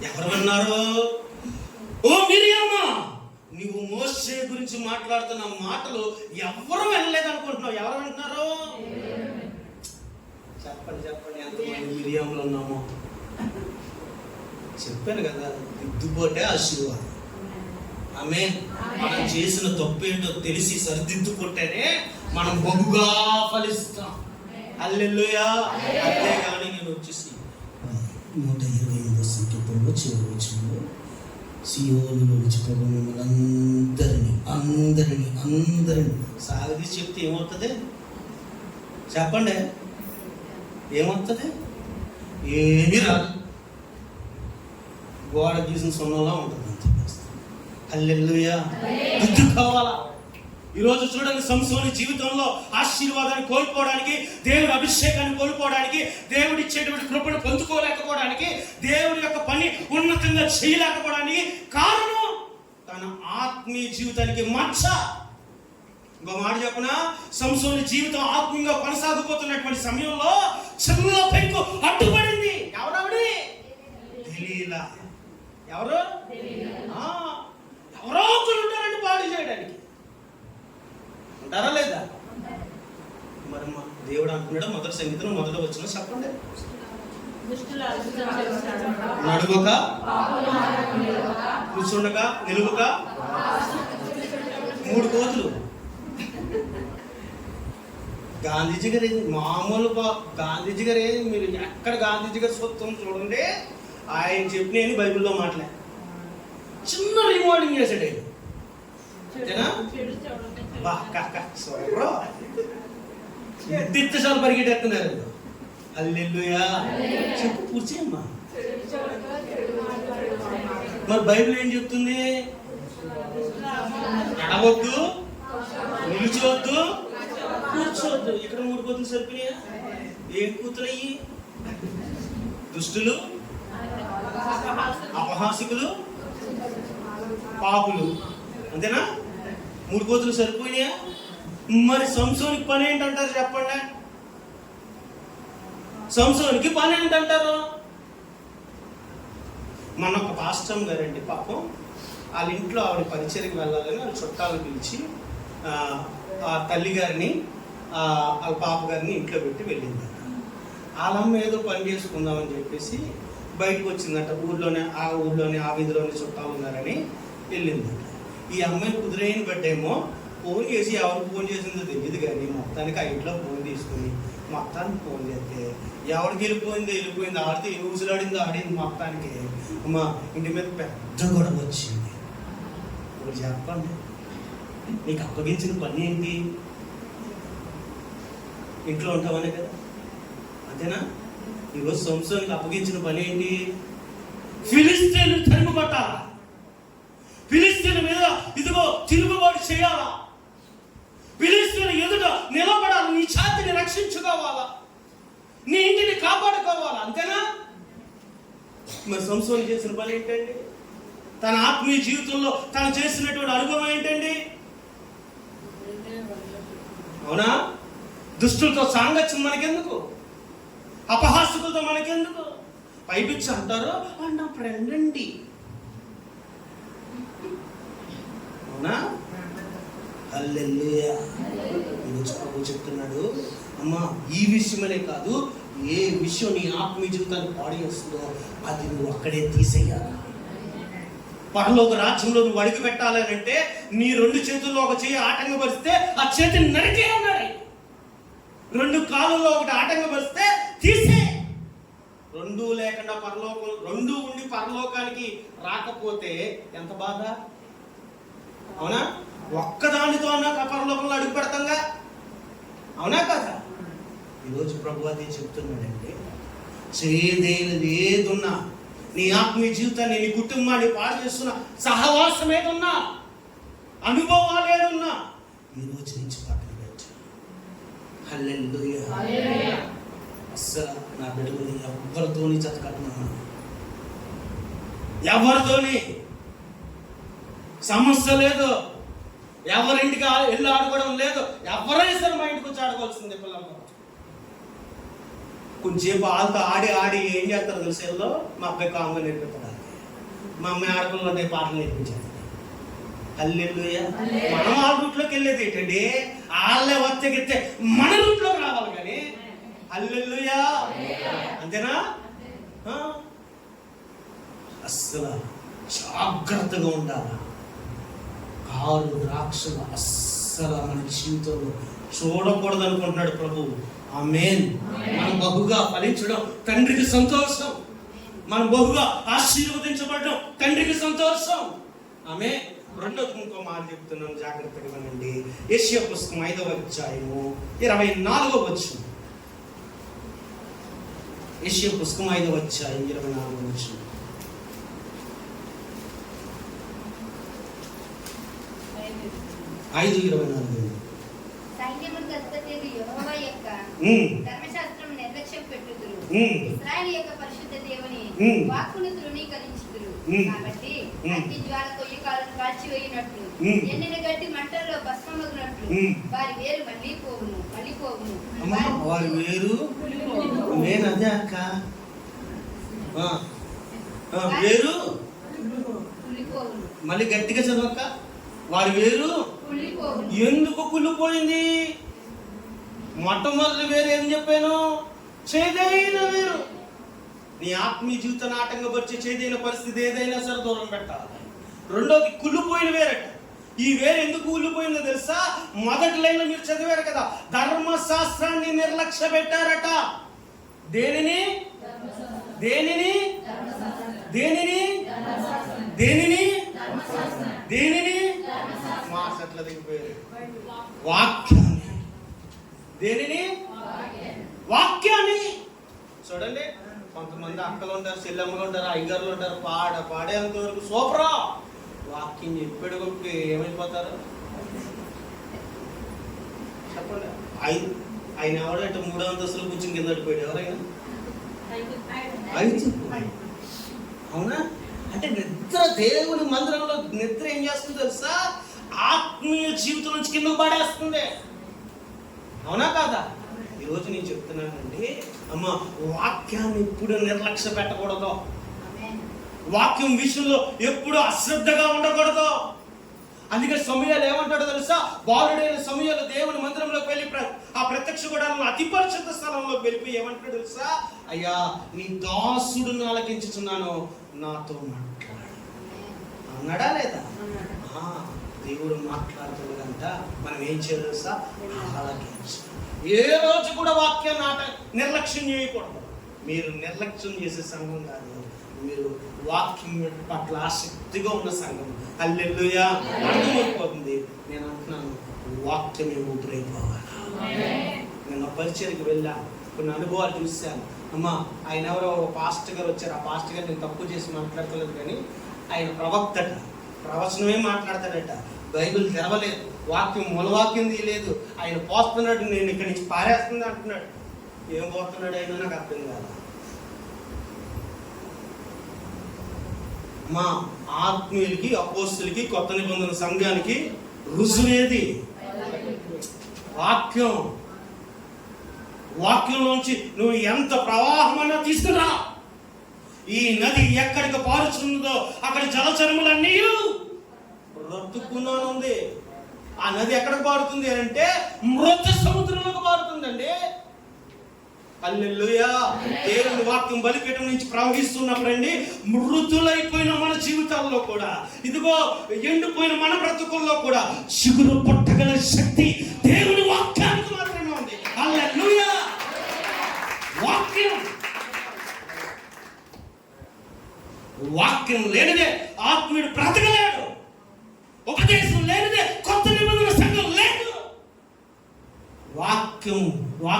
ఎవరు అన్నారు? ఓ మిరియామా, నువ్వు మోషే గురించి మాట్లాడుతున్న మాటలు ఎవరు వినలేదు అనుకుంటున్నావు. ఎవరు వింటున్నారు? చెప్పండి ఎంతమంది మిరియాములు ఉన్నామో. చెప్పాను కదా, దిద్దుపోటే ఆశీర్వాదం. ఆమె మనం చేసిన తప్పు ఏంటో తెలిసి సరిదిద్దుకుంటేనే మనం బహుగా ఫలిస్తాం. హల్లెలూయా. అంతేగాని నేను వచ్చేసి 128వ సంకీర్తనలో చివరి వచనంలో సియోనులో విడిచిపోయిన మిమ్మల్ని అందరినీ సాగదీసి చెప్తే ఏమవుతుంది? చెప్పండి, ఏమవుతుంది? ఏమీ రాదు. గోడ గీసిన సొన్నలా ఉంటుంది. హల్లెలూయా. బుద్ధి కావాలా? ఈరోజు చూడండి, సంసోని జీవితంలో ఆశీర్వాదాన్ని కోల్పోవడానికి, దేవుడి అభిషేకాన్ని కోల్పోవడానికి, దేవుడి ఇచ్చేటువంటి కృపను పొందుకోలేకపోవడానికి, దేవుడి యొక్క పని ఉన్నతంగా చేయలేకపోవడానికి కారణం తన ఆత్మీయ జీవితానికి మచ్చ. ఇంకో మాట చెప్పనా, సంసోని జీవితం ఆత్మీయంగా కొనసాగిపోతున్నటువంటి సమయంలో చిన్న పెంకు అడ్డుపడింది. ఎవరావిడి? దెలీలా. ఎవరు? ఎవరో ఒకరు ఉంటారండి పాడు చేయడానికి. ఉంటారా లేదా? మరి దేవుడు అంటున్నాడు, మొదటి సంగీతం మొదటి వచ్చిన చెప్పండి. నడువక, కూర్చుండక, నిలువక 3 కోతులు. గాంధీజీ గారు మామూలు గాంధీజీ గారు మీరు ఎక్కడ గాంధీజీ గారు సొత్తం చూడండి, ఆయన చెప్పిన బైబిల్లో మాట్లాడే చిన్న రిమోడింగ్ చేసాడు ఆయన. నిర్దిష్టశాలు పరిగెట్టేస్తున్నారు. హల్లెలూయా. చెప్పు, కూర్చోమ్మా. మరి బైబిల్ ఏం చెప్తుంది? నడవద్దు, నిలిచవద్దు, కూర్చోవద్దు. ఇక్కడ 3 కోతులు సరిపోయా? ఏం కూతురయ్యి? దుష్టులు, అపహాసికులు, పాపులు. అంతేనా? 3 కోతులు సరిపోయినాయా? మరి సంసోనికి పని ఏంటంటారు చెప్పండి? సంసోనికి పని ఏంటంటారు? మన ఒక పాస్టర్ గారండి, పాపం వాళ్ళ ఇంట్లో ఆవిడ పరిచర్యకి వెళ్ళాలని వాళ్ళ చుట్టాలను పిలిచి ఆ తల్లి గారిని వాళ్ళ పాప గారిని ఇంట్లో పెట్టి వెళ్ళింది. వాళ్ళమ్మ ఏదో పని చేసుకుందామని చెప్పేసి బయటకు వచ్చిందట. ఊర్లోనే ఆ వీధిలోనే చుట్టాలు ఉన్నారని వెళ్ళింది. ఈ అమ్మాయి కుదిరైన బట్టేమో ఫోన్ చేసి ఎవరికి ఫోన్ చేసిందో తెలియదు, కానీ మొత్తానికి ఆ ఇంట్లో ఫోన్ తీసుకుని మొత్తానికి ఫోన్ చేస్తే ఎవరికి వెళ్ళిపోయింది ఆడితే ఊసులాడిందో ఆడింది. మొత్తానికి అమ్మ ఇంటి మీద పెద్ద గొడవ వచ్చింది. ఇప్పుడు చెప్పండి, నీకు అప్పగించిన పని ఏంటి? ఇంట్లో ఉంటామనే కదా, అంతేనా? ఈరోజు సంసోనికి అప్పగించిన పని ఏంటి? ఫిలిష్తీయులను తరిమి కొట్టాలా, ఫిలిష్తీయుల మీద ఇదిగో తిరుగుబాటు చేయాలా, ఫిలిష్తీయుల ఎదుట నిలబడాలి, నీ ఛాతిని రక్షించుకోవాలా, నీ ఇంటిని కాపాడుకోవాలా, అంతేనా? మరి సంసోను చేసిన పని ఏంటండి? తన ఆత్మీయ జీవితంలో తను చేసినటువంటి అనుభవం ఏంటండి? అవునా? దుష్టులతో సాంగత్యం మనకెందుకు? అపహాస్యకులతో మనకెందుకు? పైపిచ్చి అంటారు, నా ఫ్రెండ్ అండి. అవునా? హల్లెలూయా. ఈరోజు ప్రభు చెప్తున్నాడు, అమ్మా ఈ విషయమనే కాదు, ఏ విషయం నీ ఆత్మీయ జీవితాన్ని పాడు చేస్తుందో అది నువ్వు అక్కడే తీసేయాలి. పరలోక రాజ్యంలో నువ్వు అడుగు పెట్టాలి అంటే నీ 2 చేతుల్లో ఒక చేయి ఆటంకపరిస్తే ఆ చేతిని నరికే అన్నాడు. 2 కాళ్ళల్లో ఒకటి ఆటంకపరిస్తే తీసే. 2 లేకుండా పరలోకం, 2 ఉండి పరలోకానికి రాకపోతే ఎంత బాధ. అవునా? ఒక్కదానితో అన్నా పరలోకంలో అడుగు పెడతాంగా, అవునా కదా? ఈరోజు ప్రభు అదే చెప్తున్నాడండి. చేదేది ఏదున్నా, నీ ఆత్మీయ జీవితాన్ని, నీ కుటుంబాన్ని పాడు చేస్తున్న సహవాసం ఏదున్నా, అనుభవాలు ఏదున్నా ఈరోజు నుంచి పక్కన పెట్టు. హల్లెలూయా. అస్సలు నా బిడ్డలు ఎవరితోని చతకట్టున్నా, ఎవరితోని సమస్య లేదు, ఎవరింటికి వెళ్ళి ఆడుకోవడం లేదు. ఎవరైనా సరే మా ఇంటికి వచ్చి ఆడుకోవాల్సిందే. పిల్లలు కొంచెంసేపు వాళ్ళతో ఆడి ఆడి ఏం చేస్తారు తెలిసేలో, మా అబ్బాయి కాంగా నేర్పిస్తారు, మా అమ్మాయి ఆడపిల్లలు పాటలు నేర్పించారు. హల్లెలూయా. మనం వాళ్ళ రూట్లోకి వెళ్ళేది ఏంటండి? వాళ్ళే వచ్చెగితే మన రూట్లోకి రావాలి కానీ. హల్లెలూయా. అంతేనా? అస్సలు జాగ్రత్తగా ఉండాలి. కారు ద్రాక్షలు అస్సలు మన జీవితంలో చూడకూడదు అనుకుంటున్నాడు ప్రభు. ఆమేన్. మనం బహుగా ఫలించడం తండ్రికి సంతోషం, మనం బహుగా ఆశీర్వదించబడడం తండ్రికి సంతోషం. ఆమేన్. రెండోది ఇంకో మాట చెప్తున్నాం, జాగ్రత్తగా వినండి. యెషయా పుస్తకం 5వ అధ్యాయము 24వ వచనం. యెషయా పుస్తకం 5వ అధ్యాయం 24వ వచనం. సైన్యములకు అధిపతి యెహోవా యొక్క ధర్మశాస్త్రము నిర్లక్ష్యం పెట్టుదురు, ఇశ్రాయేలు యొక్క పరిశుద్ధ దేవుని వాక్కును తృణీకరించుదురు. కాబట్టి అగ్ని జ్వాల కొయ్యకాలను కాల్చివేయునట్లు, ఎండిన గడ్డి మంటల్లో భస్మమగునట్లు వారి వేరు మళ్ళీ పోవును. వారి వేరు నేనదే అక్క, వేరు మళ్ళీ గట్టిగా చదవక్క. వారి వేరు ఎందుకు కుళ్ళిపోయింది? మొట్టమొదటి వేరు ఏం చెప్పాను? చేదైన వేరు. నీ ఆత్మీయ జీవితాన్ని ఆటంకపరిచే చేదైన పరిస్థితి ఏదైనా సరే దూరం పెట్టాలి. రెండోది కుళ్ళిపోయిన వేరట. ఈ వేరు ఎందుకు కుళ్ళిపోయిందో తెలుసా? మొదటి లైన్లో మీరు చదివారు కదా, ధర్మశాస్త్రాన్ని నిర్లక్ష్య పెట్టారట. దేనిని దేనిని దేనిని దేనిని దేనిని మాసట్ల దిగిపోయారు. వాక్యాన్ని. దేనిని? వాక్యాన్ని. చూడండి, కొంతమంది అక్కలు ఉంటారు, చెల్లెమ్మలు ఉంటారు, అయ్యగారులు ఉంటారు, పాడేంత వరకు సూపరా వాక్యం చెప్పాడు గొప్పి ఏమైపోతారు చెప్పండి. ఆయన ఎవడంటే 3 అంతస్తులు కూర్చుని కింద పడిపోయాడు. ఎవరైనా అవునా? అంటే నిద్ర, దేవుని మందిరంలో నిద్ర ఏం చేస్తుంది తెలుసా? ఆత్మీయ జీవితం నుంచి కిందకు పడేస్తుంది. అవునా కాదా? ఈరోజు నేను చెప్తున్నానండి, అమ్మ వాక్యాన్ని ఎప్పుడు నిర్లక్ష్య పెట్టకూడదు. వాక్యం విషయంలో ఎప్పుడు అశ్రద్ధగా ఉండకూడదు. అందుకే సమూయేలు ఏమంటాడో తెలుసా? బాలుడైన సమూయేలు దేవుని మందిరంలోకి వెళ్ళి ఆ ప్రత్యక్ష గుడారంలో అతి పరిశుద్ధ స్థలంలోకి వెళ్ళిపోయి ఏమంటాడు తెలుసా? అయ్యా, నీ దాసుడును ఆలకించుచున్నాను, నాతో మాట్లాడు అన్నాడా లేదా? దేవుడు మాట్లాడుతుందంట. మనం ఏం చేయాలి తెలుసా? ఆలకించాలి. ఏ రోజు కూడా వాక్యాన్ని నిర్లక్ష్యం చేయకూడదు. మీరు నిర్లక్ష్యం చేసే సంఘం కాదు, మీరు వాక్యం పట్ల ఆసక్తిగా ఉన్న సంఘం. హల్లెలూయా. అర్థమైపోతుంది. నేను అంటున్నాను, వాక్యమే ఊపిరైపోవాలి. నేను పరిచయకి వెళ్ళా, కొన్ని అనుభవాలు చూశాను. అమ్మా, ఆయన ఎవరో పాస్టర్ గారు వచ్చారు. ఆ పాస్టర్ గారు నేను తప్పు చేసి మాట్లాడతలేదు, కానీ ఆయన ప్రవక్తట, ప్రవచనమే మాట్లాడతాడట. బైబిల్ తెరవలేదు, వాక్యం మూలవాక్యం తీయలేదు. ఆయన పోస్తున్నాడు, నేను ఇక్కడి నుంచి పారేస్తుంది అంటున్నాడు. ఏం పోతున్నాడు అయినా నాకు అర్థం కాదు. మా ఆత్మీయులకి, అపోస్తులకి, కొత్త నిబంధన సంఘానికి రుజువేది వాక్యం. వాక్యంలోంచి నువ్వు ఎంత ప్రవాహమన్నా తీసుకురా. ఈ నది ఎక్కడికి పారుచున్నదో అక్కడ జలచరములన్నీ రొట్టుకున్నాను ఉంది. ఆ నది ఎక్కడికి పారుతుంది అంటే మృత సముద్రంలోకి పారుతుందండి. హల్లెలూయా. దేవుని వాక్యం బలిపీఠం నుంచి ప్రవహిస్తున్నప్పుడండి, మృతులైపోయిన మన జీవితాల్లో కూడా, ఇదిగో ఎండిపోయిన మన బ్రతుకుల్లో కూడా చిగురు పుట్టగల శక్తి దేవుని వాక్యానికి మాత్రమే ఉంది. హల్లెలూయా. వాక్యం లేనిదే ఆత్మీయుడు బ్రతకలేడు. ఉపదేశం లేనిదే కొత్త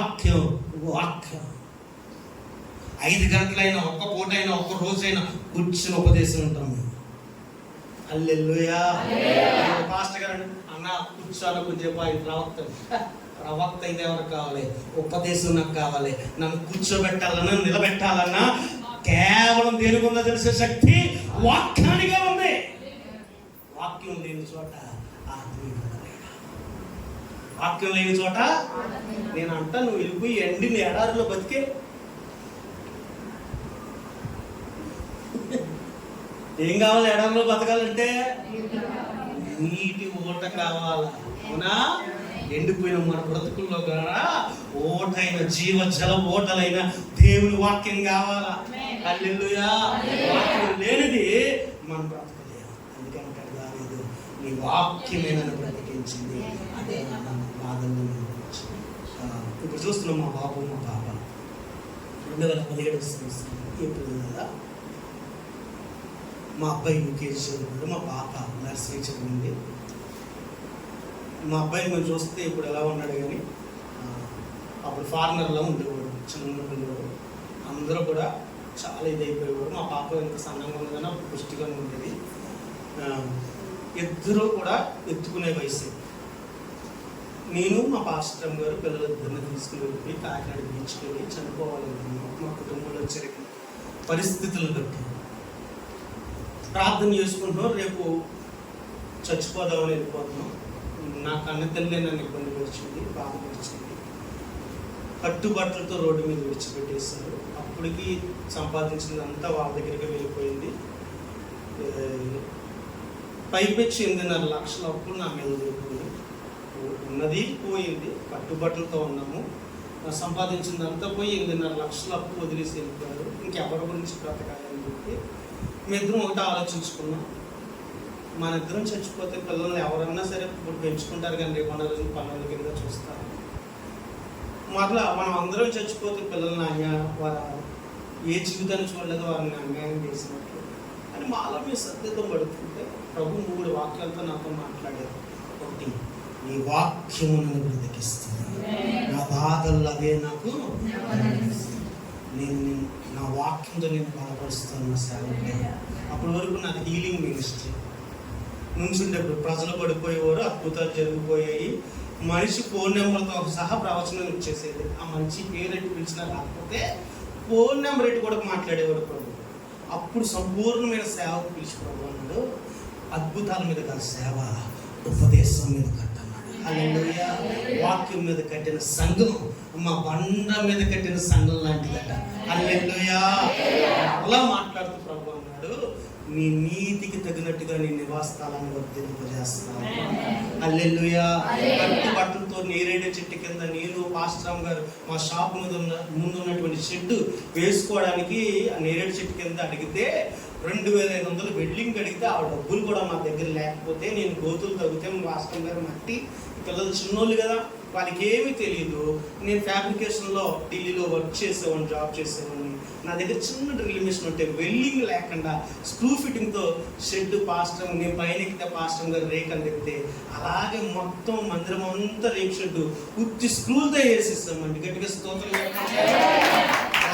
వాక్యం వాక్యం 5 గంటలైనా, ఒక్క పూటైనా, ఒక్క రోజైనా కూర్చుని ఉపదేశం ఉంటాం. హల్లెలూయా. పాస్టర్ గారు అన్న కూర్చోాలి కొంచెం ఆయన ప్రవక్త అయితే ఎవరికి కావాలి? ఉపదేశం నాకు కావాలి. నన్ను కూర్చోబెట్టాలన్నా, నిలబెట్టాలన్నా కేవలం దేనికి ఉందో తెలిసే శక్తి వాక్యానిగా ఉంది. వాక్యం లేని చోట వాక్యం లేని చోట నేను అంటా, నువ్వు వెళ్ళిపోయి ఎండిన ఎడారిలో బతికే. ఏం కావాలి ఎడారిలో బతకాలంటే? నీటి ఊట కావాలా? అవునా? ఎండిపోయిన మన బ్రతుకుల్లో కూడా ఓటైన జీవ జల ఓటలైన దేవుని వాక్యం కావాలా? హల్లెలూయా. వాక్యం లేనిది మన బ్రతకలేము. అందుకంటే దావీదు, నీ వాక్యమే నన్ను బ్రతికించింది. అదే నా బాధలు. ఇప్పుడు చూస్తున్నాం మా బాబు మా పాప 2017 సంవత్సరం ఏప్రిల్ కదా. మా అబ్బాయి యూకేజీ చదువుకుంటే, మా పాప నర్సరీ చదివింది. మా అబ్బాయిని మనం చూస్తే ఇప్పుడు ఎలా ఉన్నాడు, కానీ అప్పుడు ఫారినర్లో ఉండేవాడు, చిన్న ఉండేవాడు. అందరూ కూడా చాలా ఇదైపోయేవాడు. మా పాప ఎంత సన్నంగా ఉండదన్నా పుష్టిగా ఉండేది. ఇద్దరూ కూడా ఎత్తుకునే వయసు. నేను మా పాస్టర్ గారు పిల్లలిద్దరిని తీసుకుని వెళ్ళి కాకినాడ బీచ్కి వెళ్ళి చనిపోవాలనుకున్నాం. మా కుటుంబంలో జరిగిన పరిస్థితులు బట్టి ప్రార్థన చేసుకుంటున్నాం. రేపు చచ్చిపోదామని వెళ్ళిపోతున్నాం. నా కన్న తల్లి నన్ను ఇబ్బంది పరిచింది, బాధపరిచింది. కట్టుబట్టలతో రోడ్డు మీద విడిచిపెట్టేస్తారు. అప్పటికి సంపాదించిందంతా వాళ్ళ దగ్గరికి వెళ్ళిపోయింది. పైపెచ్చి 8.5 లక్షల అప్పులు నా మీద వెళ్ళిపోయింది. ఉన్నది పోయింది, కట్టుబట్టలతో ఉన్నాము. సంపాదించిందంతా పోయి 8.5 లక్షల అప్పు వదిలేసి వెళ్ళిపోయారు. ఇంకెవరి గురించి బ్రతకాలని చెప్పి మేమిద్దరం ఒకటి ఆలోచించుకున్నాం. మన ఇద్దరం చచ్చిపోతే పిల్లల్ని ఎవరన్నా సరే ఇప్పుడు పెంచుకుంటారు, కానీ రేపు మన రోజులు పనుల కింద చూస్తారు. మరలా మనం అందరం చచ్చిపోతే పిల్లల్ని వారు ఏ జీవితాన్ని చూడలేదు, వారిని అన్యాయం చేసినట్లు అని మాలో మీ సత్యత్వం పడుతుంటే ప్రభు 3 వాక్యాలతో నాతో మాట్లాడారు. ఒకటి, నీ వాక్యము నన్ను బ్రతికిస్తుంది. నా బాధల్లో అదే నాకు నేను నా వాక్యంతో నేను బలపరుస్తాను సేవకుడే. అప్పటి వరకు నాకు హీలింగ్ మినిస్ట్రీ నుంచుండేప్పుడు ప్రజలు పడిపోయేవారు, అద్భుతాలు జరిగిపోయాయి. మనిషి ఫోన్ నెంబర్తో సహా ప్రవచనం ఇచ్చేసేది. ఆ మంచి పేరెంట్ పిలిచినా రాకపోతే ఫోన్ నెంబర్ ఎట్టి కూడా మాట్లాడేవాడు ప్రభు. అప్పుడు సంపూర్ణమైన సేవకు పిలిచి ప్రభు అన్నాడు, అద్భుతాల మీద కాదు సేవ, ఉపదేశం మీద కట్టన్నాడు. హల్లెలూయా. వాక్యం మీద కట్టిన సంఘం మా బండ మీద కట్టిన సంఘం లాంటిదట. హల్లెలూయా. అలా మాట్లాడుతూ ప్రభు అన్నాడు, నీ నీతికి తగినట్టుగా నీ నివాసాలను వర్ధింపజేస్తాను. హల్లెలూయా. కట్టుబట్టలతో నేరేడు చెట్టు కింద నేను పాస్టర్ గారు మా షాప్ మీద ముందు ఉన్నటువంటి షెడ్ వేసుకోవడానికి ఆ నేరేడు చెట్టు కింద అడిగితే 2500 వెల్డింగ్ అడిగితే ఆ డబ్బులు కూడా మా దగ్గర లేకపోతే నేను గోతులు తగ్గితే మా పాస్టర్ గారు మట్టి, పిల్లలు చిన్నోళ్ళు కదా, వాళ్ళకి ఏమీ తెలియదు. నేను ఫ్యాబ్రికేషన్లో ఢిల్లీలో వర్క్ చేసేవాడిని, జాబ్ చేసేవాడిని. నా దగ్గర చిన్న డ్రిల్ మిషన్ ఉంటే వెల్డింగ్ లేకుండా స్క్రూ ఫిట్టింగ్తో షెడ్ పాస్టర్, నేను పైన ఎక్కితే పాస్టర్ గారు రేఖలు ఎక్కితే అలాగే మొత్తం మందిరం అంతా రేపు షెడ్ ఉత్తి స్క్రూలతో వేసేస్తామండి. గట్టిగా స్తోత్రం.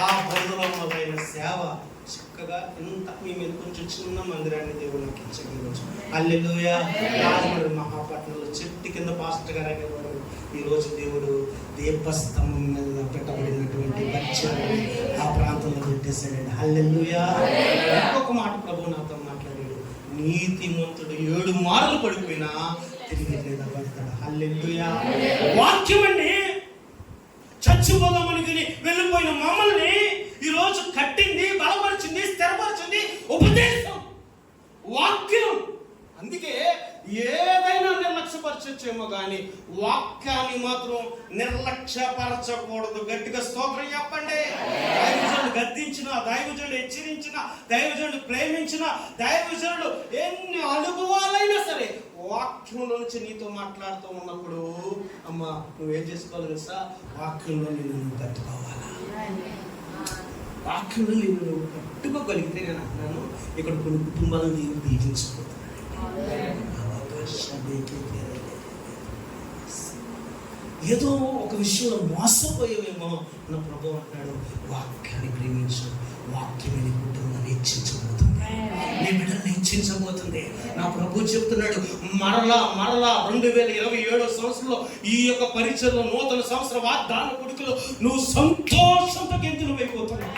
ఆ బంధులో మొదలైన సేవ చక్కగా ఎంత మేము కొంచెం చిన్న మందిరాన్ని దేవుడు నాకు ఇచ్చగలవచ్చు. హల్లెలూయా. రాజమండ్రి మహాపట్నంలో చెట్టు కింద పాస్టర్ గారు అనేవాడు. ఈరోజు దేవుడు దీపస్తంభం మీద పెట్టబడినటువంటి బచ్చాలు ఆ ప్రాంతంలో పెట్టేశాడండి. హల్లెలూయా. ఇంకొక మాట ప్రభు నాతో మాట్లాడాడు, నీతిమంతుడు 7 మార్లు పడిపోయినా తిరిగి నిలబడతాడు. హల్లెలూయా. వాక్యం అండి. చచ్చిపోదామని వెళ్ళిపోయిన మమ్మల్ని ఈరోజు కట్టింది, బలపరిచింది, స్థిరపరిచింది ఉపదేశం, వాక్యం. అందుకే ఏదైనా నిర్లక్ష్యపరచొచ్చేమో కానీ వాక్యాన్ని మాత్రం నిర్లక్ష్యపరచకూడదు. గట్టిగా స్తోత్రం చెప్పండి. దైవజనుడు గద్దించిన, దైవజనుడు హెచ్చరించిన, దైవజనుడు ప్రేమించిన, దైవజనుడు ఎన్ని అనుభవాలైనా సరే వాక్యంలో నుంచి నీతో మాట్లాడుతూ ఉన్నప్పుడు అమ్మ నువ్వేం చేసుకోవాలి తెలుసా, వాక్యంలో నేను కట్టుకోవాలా. వాక్యంలో నేను కట్టుకోగలిగితే నేను అంటున్నాను, ఇక్కడ కొన్ని కుటుంబాలను నేను దీవించుకుంటున్నాను. ఏదో ఒక విషయంలో మోసపోయేవేమో నా ప్రభు అంటాడు, వాక్యాన్ని ప్రేమించు, వాక్యమే నీ కుటుంబాన్ని హెచ్చించబోతుంది, నీ బిడ్డల్ని హెచ్చించబోతుంది. నా ప్రభు చెప్తున్నాడు, మరలా 2027 సంవత్సరంలో ఈ యొక్క పరిచయలో నూతన సంవత్సర వాగ్దాన కొడుకులో నువ్వు సంతోషంతో గెంతులు అయిపోతున్నావు.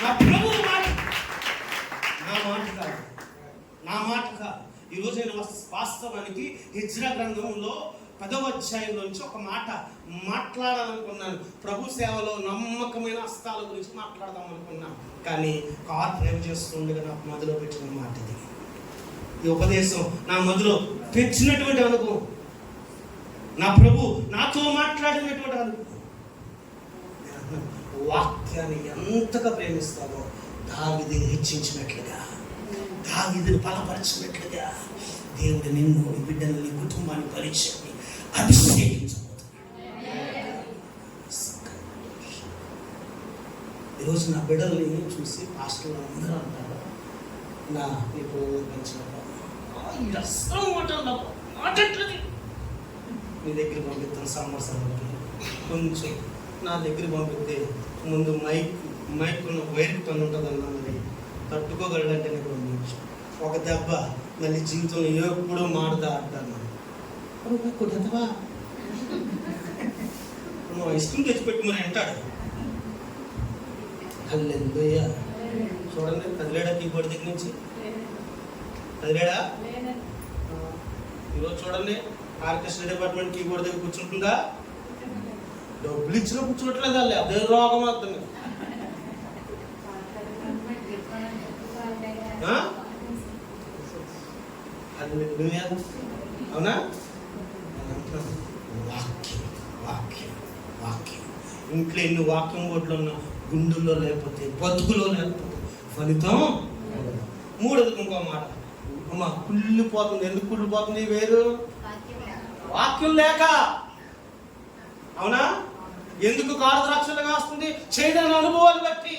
నా ప్రభు మాట, నా మాట కాదు. ఈరోజు నేను వాస్తవానికి హిజ్రా గ్రంథంలో 10వ అధ్యాయంలోంచి ఒక మాట మాట్లాడాలనుకున్నాను. ప్రభు సేవలో నమ్మకమైన హస్తాల గురించి మాట్లాడదాం అనుకున్నాను, కానీ కార్ డ్రైవ్ చేస్తుండగా నాకు మదిలో పెట్టిన మాట ఇది. ఈ ఉపదేశం నా మదిలో తెచ్చినటువంటి అనుభవం, నా ప్రభు నాతో మాట్లాడినటువంటి అనుభవం. వాక్యాన్ని ఎంతగా ప్రేమిస్తావో దావీదుని హెచ్చించినట్లుగా, దావీదుని బలపరిచినట్లుగా దేవుడు నిన్ను, నీ బిడ్డను, నీ కుటుంబాన్ని పరిచయం అభిషేకించబోతున్నాడు. ఈరోజు నా బిడ్డల్ని చూసి పాస్టర్లు అందరూ అంటారు, నా నీకు మాట్లాడలేదు, నీ దగ్గర పంపిస్తాను సంవత్సరాలకి, కొంచెం నా దగ్గర పంపిస్తే ముందు మైక్ వైర్ పని ఉంటుందన్నా, మరి తట్టుకోగలంటే నీకు పంపించు. ఒక దెబ్బ మళ్ళీ జీవితంలో ఎప్పుడూ మారుతా అంటాను. కొట్టవా నువ్వు ఐస్ క్రీమ్ తెచ్చిపెట్టి మరి అంటాడు. హల్లెలూయా. చూడండి, కదిలేడా కీబోర్డ్ దగ్గర నుంచి? కదిలేడా? ఈరోజు చూడండి, ఆర్కెస్ట్రా డిపార్ట్మెంట్ కీబోర్డ్ దగ్గర కూర్చుంటుందా? డబ్బులు ఇచ్చిన కూర్చోట్లేదు, అల్లే అదే రోగం అవుతుంది. అవునా? వాక్యం వాక్యం వాక్యం. ఇంట్లో ఎన్ని వాక్యం బోర్డులు ఉన్నా గుండెల్లో లేకపోతే, బతుకులో లేకపోతే ఫలితం. మూడోది ఇంకో మాట, అమ్మా కుళ్ళిపోతుంది. ఎందుకు కుళ్ళిపోతుంది? వేరు వాక్యం లేక. అవునా? ఎందుకు కారద్రాక్షలుగా వస్తుంది? చేయడానికి అనుభవాలు బట్టి.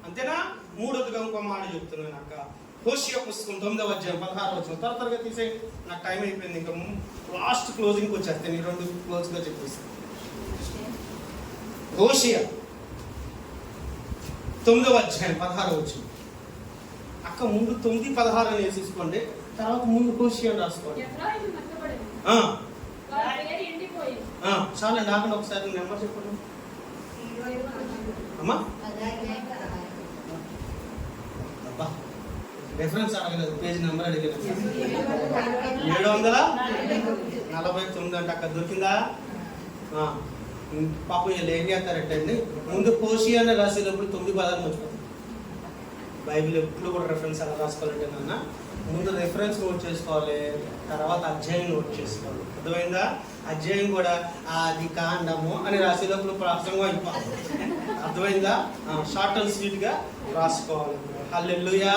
అంతేనా? మూడోదిగా ఇంకో మాట చెప్తున్నాను అక్క. హోషియా పుస్తకం 9వ అధ్యాయం 16వ వచనం. త్వరగా తీసేయండి, నాకు టైం అయిపోయింది. ఇంకా లాస్ట్ క్లోజింగ్కి వచ్చేస్తాను, ఈ 2 క్లోజ్గా చెప్పేస్తాను. హోషియా 9వ అధ్యాయం 16వ వచనం. అక్క ముందు 9:16 అని వేసేసుకోండి, తర్వాత ముందు హోషియా రాసుకోండి. చాలండి, ఆకండి, ఒకసారి నెంబర్ చెప్పండి అమ్మా. అబ్బా, రెఫరెన్స్ అడగలేదు, పేజీ నెంబర్ అడిగలేదు. 749 అంటే అక్కడ దొరికిందా? పాపం వీళ్ళు ఏం చేస్తారంటే ముందు కోషి అని రాసేటప్పుడు 9:16 వచ్చిపోతుంది. బైబిల్ ఎప్పుడు కూడా రెఫరెన్స్ అలా రాసుకోవాలంటే నాన్న ముందు రెఫరెన్స్ నోట్ చేసుకోవాలి, తర్వాత అధ్యాయం నోట్ చేసుకోవాలి. అర్థమైందా? అధ్యాయం కూడా అది కాండము అని రాసేటప్పుడు ప్రసంగం అయిపోతుంది. అర్థమైందా? షార్ట్ అండ్ స్వీట్గా రాసుకోవాలి. హల్లెలూయా.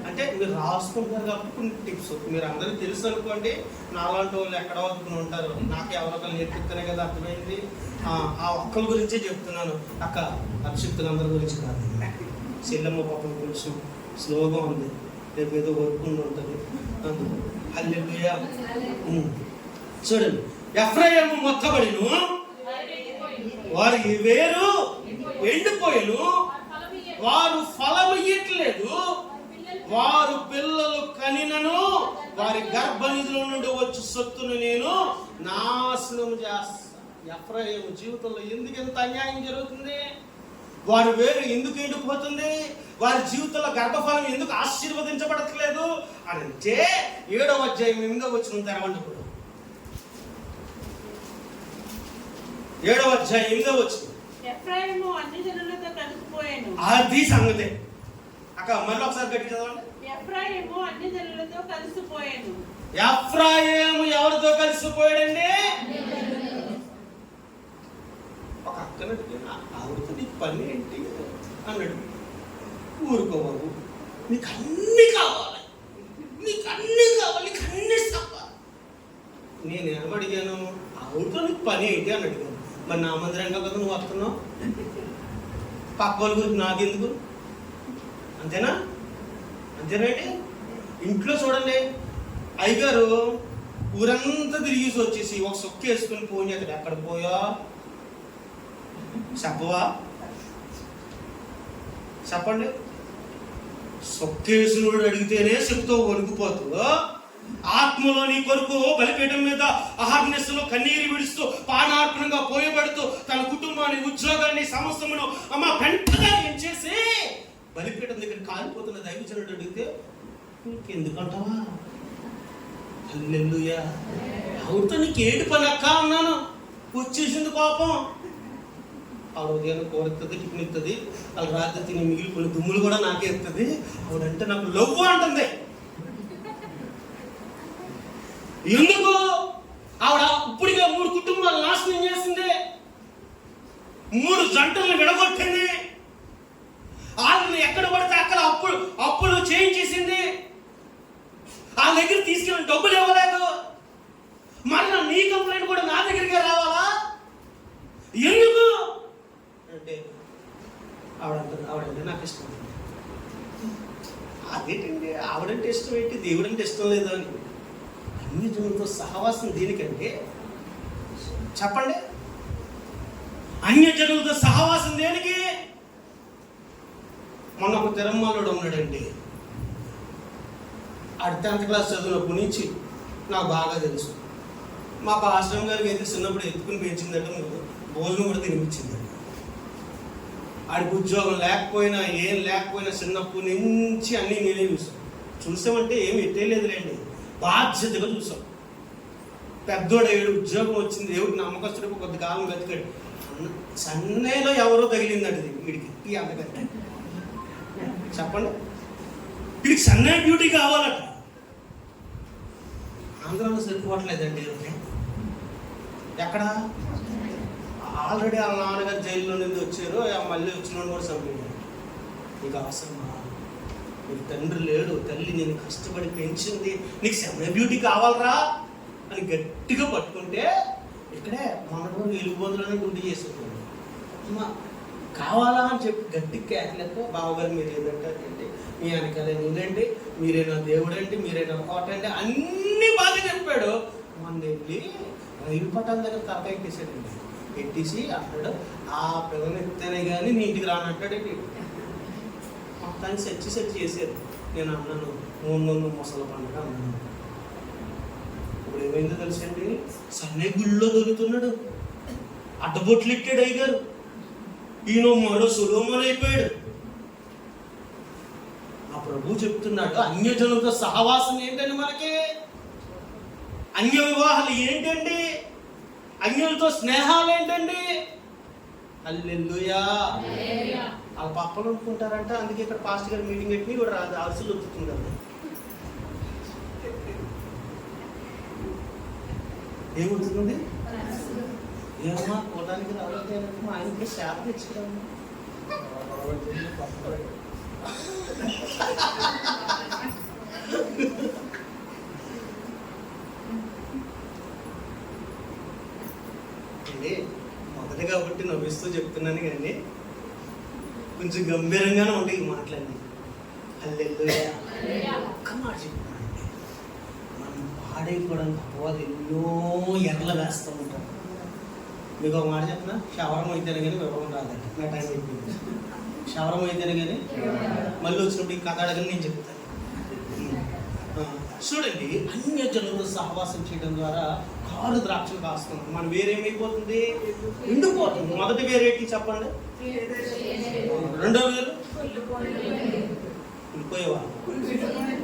అంటే మీరు రాసుకుంటారు కాబట్టి కొన్ని టిప్స్ మీరు అందరికీ తెలుసు అనుకోండి. నాలాంటి వాళ్ళు ఎక్కడ వదుకుని ఉంటారు, నాకు ఎవరొకరు నేర్పిస్తేనే కదా అర్థమైంది. ఆ ఒక్కరి గురించే చెప్తున్నాను అక్క, అభిషిక్తులందరి గురించి కాదు. చెల్లెమ్మ పాపం కొంచెం స్లోగా ఉంది, రేపు ఏదో వర్క్ ఉంటుంది అందుకు. హల్లెలూయా. చూడండి, ఎఫ్రాయిము మొత్తబడిను, వారి వేరు ఎండిపోయిను, వారు ఫలము ఇయ్యట్లేదు, వారు పిల్లలు కనినను వారి గర్భనిధుల నుండి వచ్చి సొత్తును నేను నాశనం చేస్తాను. ఎఫ్రాయిము జీవితంలో ఎందుకు ఎంత అన్యాయం జరుగుతుంది? వారి వేరు ఎందుకు ఎండిపోతుంది? వారి జీవితంలో గర్భఫలం ఎందుకు ఆశీర్వదించబడట్లేదు అని అంటే 7వ అధ్యాయం 8వ వచనం తెరవండి. ఇప్పుడు 7వ అధ్యాయం 8వ వచనం. ఎఫ్రాయిము అన్ని జనులతో కలిసిపోయాను. అది సంగతి అక్క, మళ్ళీ ఒకసారి గట్టి చదవండి. ఎఫ్రాయిము అన్ని జనులతో కలిసిపోయాను. ఎఫ్రాయిము ఎవరితో కలిసిపోయాడండి? ఒక అక్కని ఆవిడతో నీకు పని ఏంటి అన్నాడు. ఊరుకోబాబు, నీకు అన్ని కావాలి, నీకు అన్ని కావాలి, నీకు అన్ని తప్పాలి. నేను ఏమడిగాను? ఆవిడతో నీకు పని ఏంటి అని అడిగాను. మరి నా మందిరంగా కదా నువ్వు వస్తున్నావు, పక్క వాళ్ళ గురించి నాకెందుకు? అంతేనా? అంతేనండి. ఇంట్లో చూడండి, అయ్యగారు ఊరంతా తిరిగేసి వచ్చేసి ఒక సొక్కు వేసుకుని ఫోన్ చేస్తాడు. ఎక్కడ పోయా చెప్పవా? చెప్పండి. సొక్కేసునుడు అడిగితేనే చెప్తూ వణుకుపోతూ ఆత్మలో నీ కొరకు బలిపీఠం మీద అహర్నిశలో కన్నీరు విడుస్తూ పానార్పణంగా పోయబడుతూ తన కుటుంబాన్ని, ఉద్యోగాన్ని, సమస్తమును పెంటగా ఏం చేసి బలిపీఠం దగ్గర కాలిపోతున్న దైవజనుడు అడిగితే ఇంకెందుకంటావా? హల్లెలూయా. ఆవిడతో నీకు ఏడు పని అక్క అన్నాను. వచ్చేసింది కోపం. ఆవిడ ఉదయాన్ని కోరుతుంది, టిఫిన్ ఇస్తుంది, వాళ్ళు రాత్రి తిని మిగిలిపోయిన దుమ్ములు కూడా నాకే ఇస్తుంది. ఆవిడంటే నాకు లవ్వు అంటుంది. ఎందుకు? ఆవిడ ఇప్పుడుగా 3 కుటుంబాలు నాశనం చేసింది, 3 జంటలను విడగొట్టింది, వాళ్ళని ఎక్కడ పడితే అక్కడ అప్పులు చేయించేసింది, వాళ్ళ దగ్గర తీసుకెళ్ళిన డబ్బులు ఇవ్వలేదు. మళ్ళీ నీ కంప్లైంట్ కూడా నా దగ్గరికి రావాలా? ఎందుకు అంటే ఆవిడంటే నాకు ఇష్టం. అదేంటండి, ఆవిడంటే ఇష్టం ఏంటి, దేవుడంటే ఇష్టం లేదు అని. అన్ని జనులతో సహవాసం దేనికంటే చెప్పండి? అన్యజనులతో సహవాసం దేనికి? మొన్న ఒక తిరుమలలో ఉన్నాడండి. ఆడు 10th క్లాస్ చదివినప్పటి నుంచి నాకు బాగా తెలుసు. మా పాస్టర్ గారికి అయితే చిన్నప్పుడు ఎత్తుకుని పెంచిందట, భోజనం కూడా తినిపించిందట. ఆడికి ఉద్యోగం లేకపోయినా ఏం లేకపోయినా చిన్నప్పటి నుంచి అన్నీ నేనే చూసామంటే ఏమి ఎట్టేయలేదులేండి, బాధ్యతగా చూసాం. పెద్దోడేడు ఉద్యోగం వచ్చింది, దేవుడికి నమ్మకస్తుడికి కొద్ది కాలం బతికాడు. సన్నేలో ఎవరో తగిలిందండి వీడికి, ఈ అంతకంటే చెప్పండి. వీడికి సన్నే డ్యూటీ కావాలట. ఆంధ్రాలో సరిపోవట్లేదండి. ఎక్కడ ఆల్రెడీ వాళ్ళ నాన్నగారు జైల్లో నుండి వచ్చారు, మళ్ళీ వచ్చిన కూడా చంపాడు. నీకు అవసరమా? నీకు తండ్రి లేడు, తల్లి నేను కష్టపడి పెంచింది, నీకు సన్న బ్యూటీ కావాలరా అని గట్టిగా పట్టుకుంటే ఇక్కడే మన వెలుగుబోతులోనే డ్యూటీ చేసేది. అమ్మా కావాలా అని చెప్పి గట్టి కేకలేక, బావగారు మీరు ఏదంటారండి, మీ వెనకాల నేనండి, మీరే నా దేవుడండి, మీరే నా కోట అండి, అన్ని బాగా చెప్పాడు. మొన్న వెళ్ళి రైలు పట్టాల దగ్గర తలకాయ ఎక్కేసాడండి. ఎట్టేసి అన్నాడు, ఆ పిల్లని ఎత్తేనే కానీ నీ ఇంటికి రానంటాడు. మొత్తాన్ని సెట్ చేశారు. నేను అన్నాను, ముందు ముసల పండుగ అన్నాను. ఇప్పుడు ఏమైందో తెలుసండి, సన్నే గుళ్ళో దొరుకుతున్నాడు, అడ్డబొట్లు ఎట్టాడు అయ్యారు. ఈయన మరో సులోమన్ అయిపోయాడు. ఆ ప్రభు చెప్తున్నాడు, అన్యజనులతో సహవాసం ఏంటండి మనకి? అన్య వివాహాలు ఏంటండి? అన్యులతో స్నేహాలు ఏంటండి? హల్లెలూయా. వాళ్ళ పప్పలు అనుకుంటారంట, అందుకే ఇక్కడ పాస్టర్ గారు మీటింగ్ పెట్టి కూడా రాదు, అరుసులు వస్తుందండి. ఏమవుతుంది? ఏమన్నా కోటానికి రావట్లేదు, ఆయనకి శాప తెచ్చుకోండి. అండి మొదటి కాబట్టి నవ్విస్తూ చెప్తున్నాను కానీ కొంచెం గంభీరంగానే ఉంటాయి మాట్లాడి. హల్లెలూయా. ఒక్క మాట చెప్తున్నానండి, మనం పాడైపోవడానికి అపవాది ఎన్నో ఎర్రలు వేస్తూ ఉంటాం. మీకు ఒక మాట చెప్పిన, శవరం అయితేనే కానీ వివరం రాదండి. నా టైం అయిపోయింది. శవరం అయితేనే కానీ మళ్ళీ వచ్చినప్పుడు ఈ కథ అడగని నేను చెప్తాను. చూడండి, అన్య జనులతో సహవాసం చేయడం ద్వారా కారు ద్రాక్షలు కాస్తుంది. మన వేరేమైపోతుంది? ఎండిపోతుంది. మొదటి వేరేటి చెప్పండి. రెండో వేరు కుళ్ళిపోయేవా?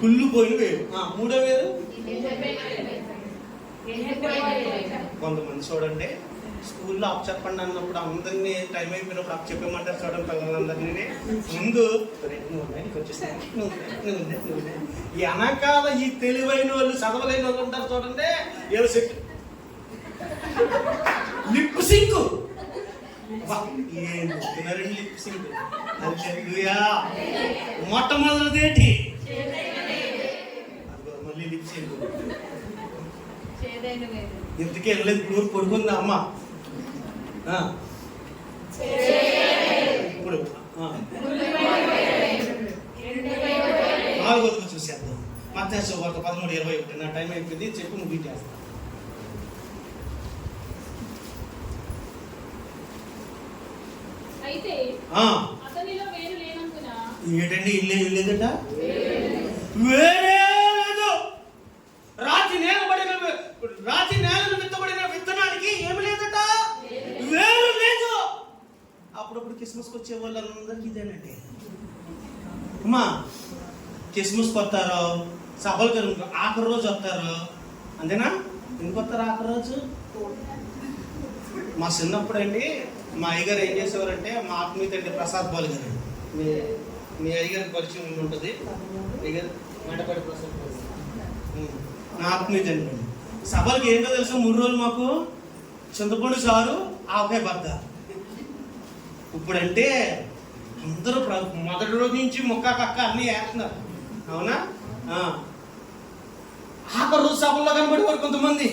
కుళ్ళిపోయిన వేరు. మూడో వేరు కొంతమంది చూడండి, స్కూల్లో అప్ చెప్పండి అన్నప్పుడు అందరినీ టైం అయిపోయినప్పుడు అప్ చెప్పమంటారు. చూడండి పిల్లలందరినీ ముందు వెనకాల ఈ తెలివైన వాళ్ళు, చదవలేని వాళ్ళు ఉంటారు చూడండి, ఏదో చెప్పి లిప్ సింక్. ఏం చెప్తున్నారండి లిప్ సింక్? మొట్టమొదటిదేంటి? మళ్ళీ లిప్ సింక్. ఎందుకు వెళ్ళలేదు? ఇప్పుడు పడుకుందా అమ్మ? ఇప్పుడు 4వ చూసేద్దాం. మత్తయి సువార్త 13:21. నా టైం అయిపోయింది, చెప్పి ముగించేస్తాను. అయితే అతనిలో వేరు లేనందున ఏంటండి ఇల్లే లేదట, వేరే లేదు. రాతి నేలను విత్తబడిన విత్తనానికి ఏమి లేదట, వేరు లేదు. అప్పుడప్పుడు క్రిస్మస్కి వచ్చే వాళ్ళందరికీ ఇదేనండి. అమ్మా క్రిస్మస్కి వస్తారు, సభలకు ఆఖరి రోజు వస్తారు, అంతేనా? ఎందుకు వస్తారు ఆఖరి రోజు? మా చిన్నప్పుడు అండి మా అయ్యగారు ఏం చేసేవారంటే, మా ఆత్మీయ తండ్రి ప్రసాద్ బాల్ గారు, మీ అయ్యగారికి పరిచయం ఉంటుంది, అయ్యగారు మెడపడి ప్రసాద్ బాల్, నా ఆత్మీయ తండ్రి అండి. సభలకు ఏంటో తెలుసు, 3 రోజులు మాకు చింతపండు చారు ఆవకాయ బద్ద. ఇప్పుడంటే అందరూ మొదటి రోజు నుంచి ముక్క కక్క అన్నీ వేస్తున్నారు, అవునా? ఆఖరి రోజు సభల్లో కనబడేవారు కొంతమంది.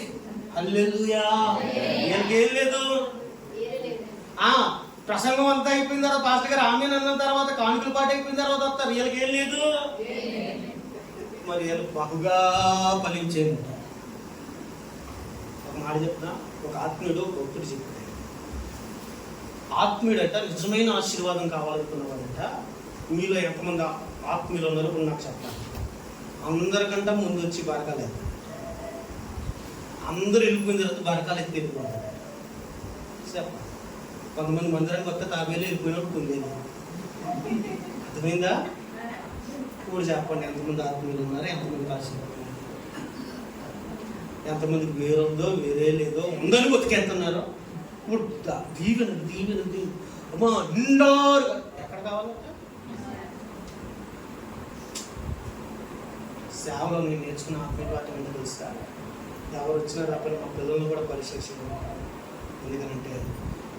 హల్లెలూయా. ఏం లేదు. ప్రసంగం అంతా అయిపోయిన తర్వాత పాస్టర్ గారు ఆమెన్ అన్న తర్వాత కానుకల పాట అయిపోయిన తర్వాత వస్తారు. వీళ్ళకి ఏం లేదు. మరి వీళ్ళు బహుగా ఫలించేది. ఒక మాట చెప్తున్నా, ఒక ఆత్మీయుడు ఒక భక్తుడు చెప్పాడు. ఆత్మీయుడట నిజమైన ఆశీర్వాదం కావాలనుకున్నవాడట, మీలో ఎంతమంది ఆత్మీయులు ఉన్నారో నాకు చెప్పాలి. అందరికంటే ముందు వచ్చి బరకాలేదు, అందరూ వెళ్ళిపోయిన తర్వాత బరకాలు ఎత్తి వెళ్ళిపోతారు. చెప్ప కొంతమంది మందిరానికి కొత్త తాబేలు వెళ్ళిపోయినప్పుడు ఉండేది. అర్థమైందా? ఇప్పుడు చెప్పండి, ఎంతమంది ఆత్మీయులు ఉన్నారు, ఎంతమంది ఆశీర్వాదం, ఎంతమందికి వేరుందో వేరే లేదో ఉందని బతికెళ్తున్నారో. ఇప్పుడు దీవెన అమ్మా నిండారు ఎక్కడ కావాలంట. సేవలో నేను నేర్చుకున్న ఆత్మీయ పాఠం ఏంటో తెలుస్తా, ఎవరు వచ్చినా రాకపోయినా మా పిల్లలను కూడా పరిశీలించడం. ఎందుకంటే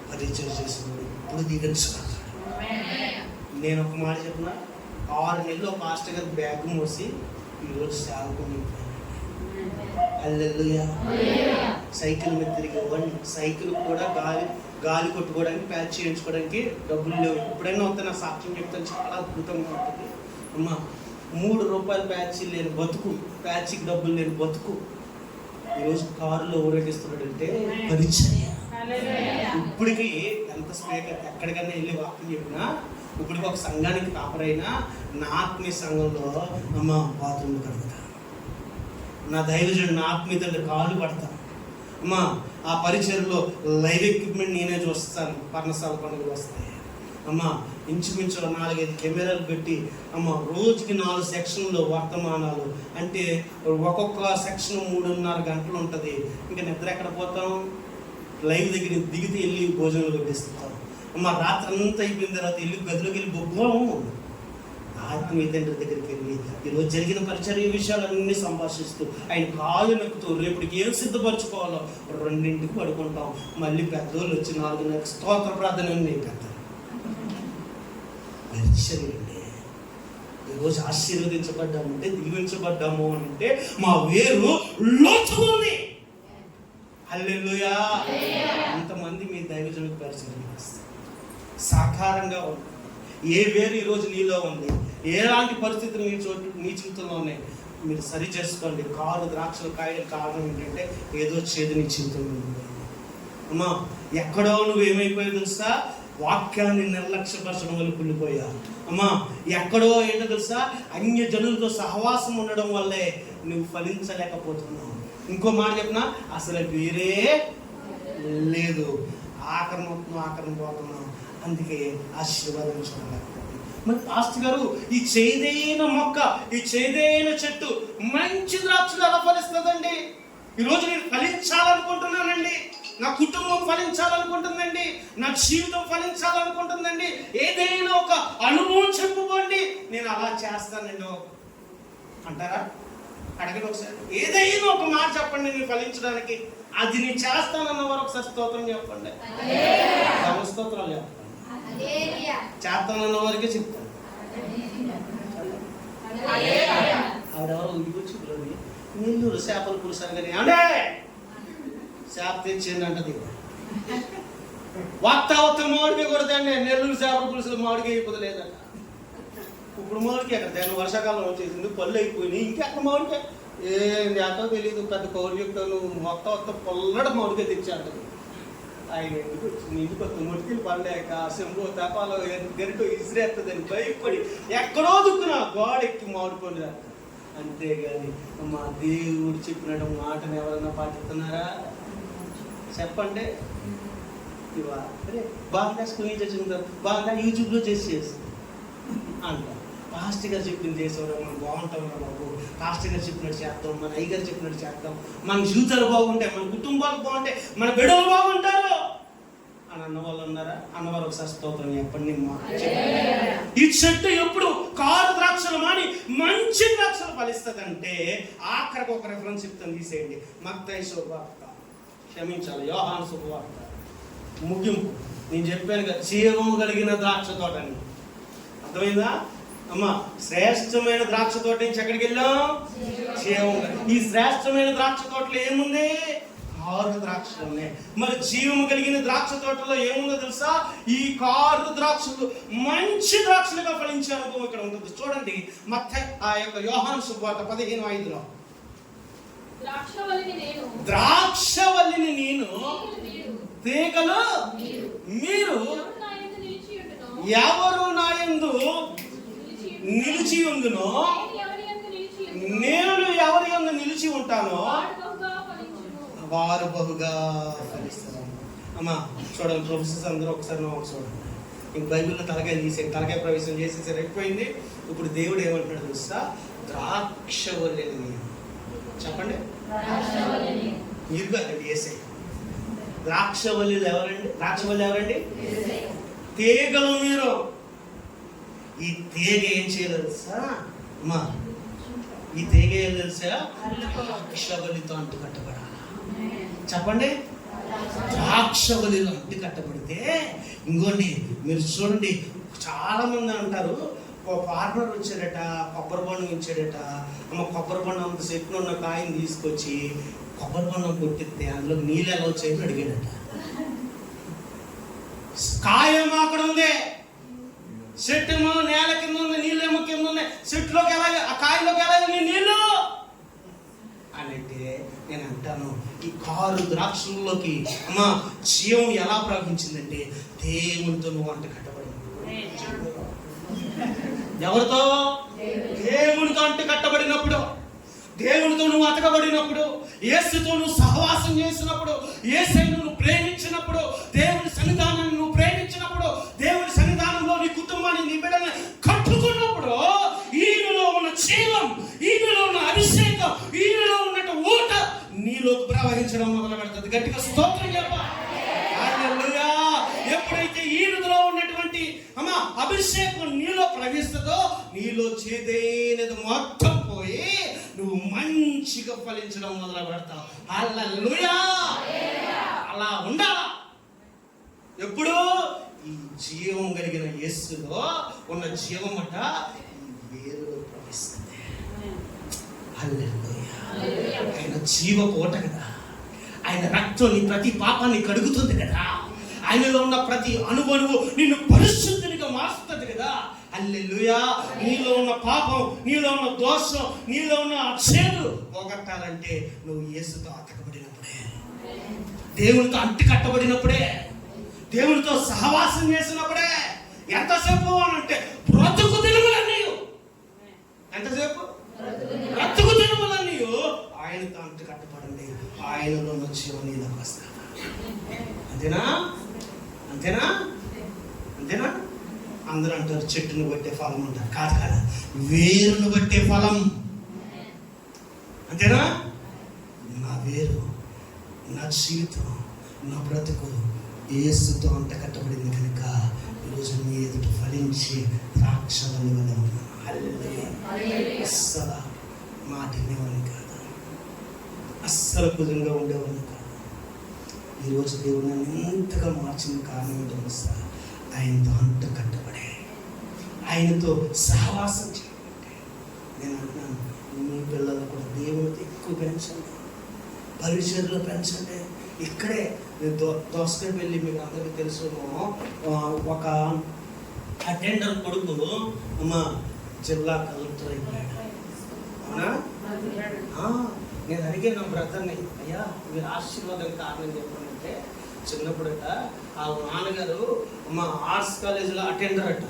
పరిచయం చేసినప్పుడు ఇప్పుడు దీవించుకుంటాడు. నేను ఒక మాట చెప్పిన, 6 నెలలు పాస్టర్ గారు బ్యాగ్ మోసి ఈరోజు సేవకు హల్లెలూయా. సైకిల్ మీద తిరిగేవాడిని, సైకిల్ కూడా గాలి కొట్టుకోవడానికి ప్యాచ్ చేయించుకోవడానికి డబ్బులు లేవు. ఎప్పుడైనా వస్తే నా సాక్ష్యం చెప్తాను, చాలా అద్భుతంగా ఉంటుంది. అమ్మా 3 రూపాయల ప్యాచీ లేని బతుకు, ప్యాచీకి డబ్బులు లేని బతుకు ఈరోజు కారులో ఊరేగిస్తున్నాడంటే పరిచయం. ఇప్పటికి ఎంత స్పీకర్ ఎక్కడికన్నా వెళ్ళి వాక్యం చెప్పినా, ఇప్పటికి ఒక సంఘానికి కాపరైనా నా ఆత్మీయ సంఘంలో అమ్మ బాత్రూమ్లు కడుగుతాను, నా దైవజుడు నా ఆత్మీయ తండ్రి కాళ్ళు పడతాను. అమ్మ ఆ పరిచయంలో లైవ్ ఎక్విప్మెంట్ నేనే చూస్తాను. పర్ణశాల పండుగలు వస్తాయి అమ్మ, ఇంచుమించు 4-5 కెమెరాలు పెట్టి అమ్మ రోజుకి 4 సెక్షన్లు వర్తమానాలు, అంటే ఒక్కొక్క సెక్షన్ 3.5 గంటలు ఉంటుంది. ఇంకా నిద్ర ఎక్కడ పోతాం? లైవ్ దగ్గర దిగితే వెళ్ళి భోజనాలు పెట్టిస్తాం. అమ్మ రాత్రి అంతా అయిపోయిన తర్వాత వెళ్ళి గదిలోకి వెళ్ళి బొగ్గాము. ఆత్మీయ తండ్రి దగ్గరికి వెళ్ళి ఈరోజు జరిగిన పరిచర్య విషయాలన్నీ సంభాషిస్తూ ఆయన కాళ్ళు నెక్కుతూ రేపటికి ఏం సిద్ధపరచుకోవాలో 2ంటికి పడుకుంటాం. మళ్ళీ పెద్దోళ్ళు వచ్చి 4:30 స్తోత్ర ప్రార్థన పెడతారు. పరిచర్యండి. ఈరోజు ఆశీర్వదించబడ్డామంటే, దీవించబడ్డాము అంటే మా వేరు లోతుకుంది. హల్లెలూయా. అంతమంది మీ దైవజనులకు పరిచయం చేస్తారు. సాకారంగా ఉంది. ఏ వేరు ఈరోజు నీలో ఉంది, ఎలాంటి పరిస్థితులు నీ జీవితంలో ఉన్నాయి, మీరు సరి చేసుకోండి. కారు ద్రాక్షలు కాయలు కారణం ఏంటంటే ఏదో చేదు నీ జీవితంలో ఉంది. అమ్మా ఎక్కడో నువ్వు ఏమైపోయావు తెలుసా? వాక్యాన్ని నిర్లక్ష్యపరచడం వల్ల కుళ్ళిపోయా. అమ్మా ఎక్కడో ఏంటో తెలుసా? అన్య జనులతో సహవాసం ఉండడం వల్లే నువ్వు ఫలించలేకపోతున్నావు. ఇంకో మాట చెప్పినా, అసలు వేరే లేదు. ఆకరణ పోతున్నావు, అందుకే ఆశీర్వాదం చూడలేకపోతుంది. మరి పాస్టర్ గారు, ఈ చేదైన మొక్క, ఈ చేదైన చెట్టు మంచి ద్రాక్షలు ఎలా ఫలిస్తుందండి? ఈరోజు నేను ఫలించాలనుకుంటున్నానండి, నా కుటుంబం ఫలించాలనుకుంటుందండి, నా జీవితం ఫలించాలనుకుంటుందండి, ఏదైనా ఒక అనుభవం చెప్పుకోండి, నేను అలా చేస్తానండి అంటారా? అడగండి ఒకసారి. ఏదైనా ఒక మాట చెప్పండి నేను ఫలించడానికి, అది నేను చేస్తానన్న వారు ఒకసారి స్తోత్రం చెప్పండి. స్తోత్రాలు చెప్పండి. చేస్తానన్న వారికే చెప్తాను. ఆవిడెవరో ఊరికొచ్చి నెల్లూరు చేపల పులుసు అని అంటే చేప తెచ్చింది అంటది. వత్త మామిడికాయ కొడతాండి, నెల్లూరు చేపల పులుసులు మామిడికాయ అయిపోతలేదట. ఇప్పుడు మామిడికి అక్కడ దాని వర్షాకాలం వచ్చేసింది, పళ్ళు అయిపోయినాయి, ఇంకెక్కడ మామిడికి ఏంటి అటో తెలియదు, పెద్ద కౌలు చెప్తాను మొత్తం పొల్లడ మామిడికే తెచ్చాడు. ఆయన ఇంటికి వస్తుంది ముటికిలు పడలేక శంభో తపాలో గరిటో ఇసిరేస్తుందని భయపడి ఎక్కడో దుక్కున గోడెక్కి మామిడిపోలే. అంతేగాని మా దేవుడు చెప్పినట్టు మాటను ఎవరైనా పాటిస్తున్నారా చెప్పండి? బాగా స్కూల్ చేసింది, బాగా యూట్యూబ్లో చేసి అంట. పాస్టర్ గారు చెప్పింది చేసేవారు, మనం బాగుంటాం రా బాబు, పాస్టర్ గారు చెప్పినట్టు చేద్దాం, మన అయ్య గారు చెప్పినట్టు చేద్దాం, మన జీవితాలు బాగుంటాయి, మన కుటుంబాలు బాగుంటాయి, మన బిడ్డలు బాగుంటారు అని అన్న వాళ్ళు ఉన్నారా? అన్నవారు ఒకసారి స్తోత్రం చెప్పండి. ఈ చెట్టు ఎప్పుడు కారు ద్రాక్షలు మాని మంచి ద్రాక్షలు ఫలిస్తుందంటే ఆఖరికి ఒక రెఫరెన్స్ చెప్తాను, తీసేయండి. మత్తయి శుభవార్త, క్షమించాలి, యోహాను శుభవార్త ముగింపు. నేను చెప్పాను కదా, జీవము కలిగిన ద్రాక్ష తోట అని. అర్థమైందా అమ్మా? శ్రేష్టమైన ద్రాక్ష తోట నుంచి ఎక్కడికి వెళ్ళాం? జీవం. ఈ శ్రేష్టమైన ద్రాక్ష తోటలో ఏముంది? 6 ద్రాక్షలు ఉన్నాయి. మరి జీవము కలిగిన ద్రాక్ష తోటలో ఏముందో తెలుసా? ఈ 6 ద్రాక్షలు మంచి ద్రాక్షలుగా ఫలించే అనుభవం ఇక్కడ ఉంటుంది. చూడండి మత్తయి ఆ యొక్క యోహాను శుభవార్త 15:5. ద్రాక్షవల్లిని నేను, తీగలు మీరు. ఎవరు నా యందు నిలిచి ఉందునో, నేను ఎవరి యందు నిలిచి ఉంటానో వారు బహుగా ఫలిస్తారు. అమ్మా చూడండి, ప్రొఫెసర్స్ అందరూ ఒకసారి చూడండి. ఇంక బైబిల్లో తలకాయ ప్రవేశం చేసేసారు, అయిపోయింది. ఇప్పుడు దేవుడు ఏమంటున్నాడు తెలుసా? ద్రాక్షవల్లిని నేను. చెప్పండి మీరు కదండి ఏసై. ద్రాక్షవల్లిలు ఎవరండి? ద్రాక్షవల్లి ఎవరండి? తీగలు మీరు. ఈ తీగ ఏం చేయాలి తెలుసా అమ్మా? ఈ తీగ ఏం తెలుసా? ద్రాక్షవల్లితో అంటు కట్టబడాలి. చెప్పండి, ద్రాక్షవల్లిలో అంటు కట్టబడితే ఇంకోండి మీరు చూడండి, చాలా మంది అంటారు ఫార్మర్ వచ్చాడట, కొబ్బరి బొండం ఇచ్చాడట. అమ్మ కొబ్బరి బొండం అంత చెట్టులో ఉన్న కాయని తీసుకొచ్చి కొబ్బరి బొండం కొట్టిస్తే అందులో నీళ్ళు ఎలా వచ్చాయని అడిగాడట. కాయమో అక్కడ ఉంది, చెట్టుమో నేల కింద ఉంది, నీళ్ళేమో కింద ఉన్నాయి, చెట్టులోకి ఎలాగ ఆ కాయలోకి ఎలాగ నీళ్ళు అని అంటే నేను అంటాను, ఈ 6 ద్రాక్షలలోకి అమ్మా జీవం ఎలా ప్రవహించిందంటే దేవునితో నువ్వు అంట కట్టబడింది. ఎవరితో? దేవునితో అంటు కట్టబడినప్పుడు, దేవునితో నువ్వు అతకబడినప్పుడు, యేసుతో నువ్వు సహవాసం చేసినప్పుడు, యేసుని నువ్వు ప్రేమించినప్పుడు, దేవుని సన్నిధానాన్ని నువ్వు ప్రేమించినప్పుడు, దేవుని సన్నిధానంలో నీ కుటుంబాన్ని నీ బిడ్డని కట్టుకున్నప్పుడు ఈయనలో ఉన్న జీవం, ఈయనలో ఉన్న అభిషేకం, ఈయనలో ఉన్నట్టు ఊట నీలోకి ప్రవహించడం మొదలు పెడుతుంది. గట్టిగా స్తోత్రం చెప్పాలి. హల్లెలూయా. ఎప్పుడైతే ఈయనలో ఉన్నటువంటి అమ్మా అభిషేకం నీలో ప్రవహిస్తుందో నీలో చేదైనది మొత్తం పోయి నువ్వు మంచిగా ఫలించడం మొదలు పెడతావు. హల్లెలూయా. అలా ఉండాలా. ఎప్పుడు ఈ జీవం కలిగిన యేసులో ఉన్న జీవం అట ఈ వేరులో ప్రవహిస్తుంది. హల్లెలూయా. ఆయన జీవపోట కదా, ఆయన రక్తం నీ ప్రతి పాపాన్ని కడుగుతుంది కదా, ఆయనలో ఉన్న ప్రతి అణువణువు నిన్ను పరిశుద్ధునిగా మారుస్తుంది కదా. హల్లెలూయా. నీలో ఉన్న పాపం, నీలో ఉన్న దోషం, నీలో ఉన్న చేదు పోగొట్టాలంటే నువ్వు యేసుతో అతకబడినప్పుడే, దేవునితో అంటి కట్టబడినప్పుడే, దేవునితో సహవాసం చేసినప్పుడే. ఎంతసేపు అనంటే బ్రతుకు దినములన్నీ, ఎంతసేపు బ్రతుకు దినములన్నీ ఆయనతో అంటి కట్టబడండి. ఆయనలో ఉన్న జీవం నీలోకి వస్తాడు. అంతేనా? అంతేనా? అంతేనా? అందరూ అంటారు చెట్టును బట్టే ఫలం అంటారు. కాదు కాదు, వేరును బట్టే ఫలం. అంతేనా? నా వేరు, నా జీవితం, నా బ్రతుకు యేసుతో అంట కట్టబడింది కనుక ఈరోజు నీ ఎదుట ఫలించి ద్రాక్షవల్లి వలె ఉన్నాను. అస్సలు మాట వినేవాడిని కాదు, అస్సలు కుదురుగా ఉండేవాడిని కాదు. ఈరోజు దేవుడు నన్ను ఎంతగా మార్చిన కారణం ఏంటో తెలుసా? ఆయనతో అంట కట్టబడే, ఆయనతో సహవాసం చేయబట్టే. నేను అంటున్నాను, మీ పిల్లలు కూడా దేవునితో ఎక్కువ పెంచండి, పరిచర్లో పెంచండి. ఇక్కడే దోసకాయ వెళ్ళి మీకు అందరికీ తెలుసు, ఒక అటెండర్ కొడుకు అమ్మ జిల్లా కలెక్టర్ అయిపోయాడు. అవునా? నేను అడిగాను నా బ్రదర్ని, అయ్యా మీరు ఆశీర్వాదం కారణం చెప్పానంటే, చిన్నప్పుడట ఆ నాన్నగారు మా ఆర్ట్స్ కాలేజీలో అటెండర్ అట.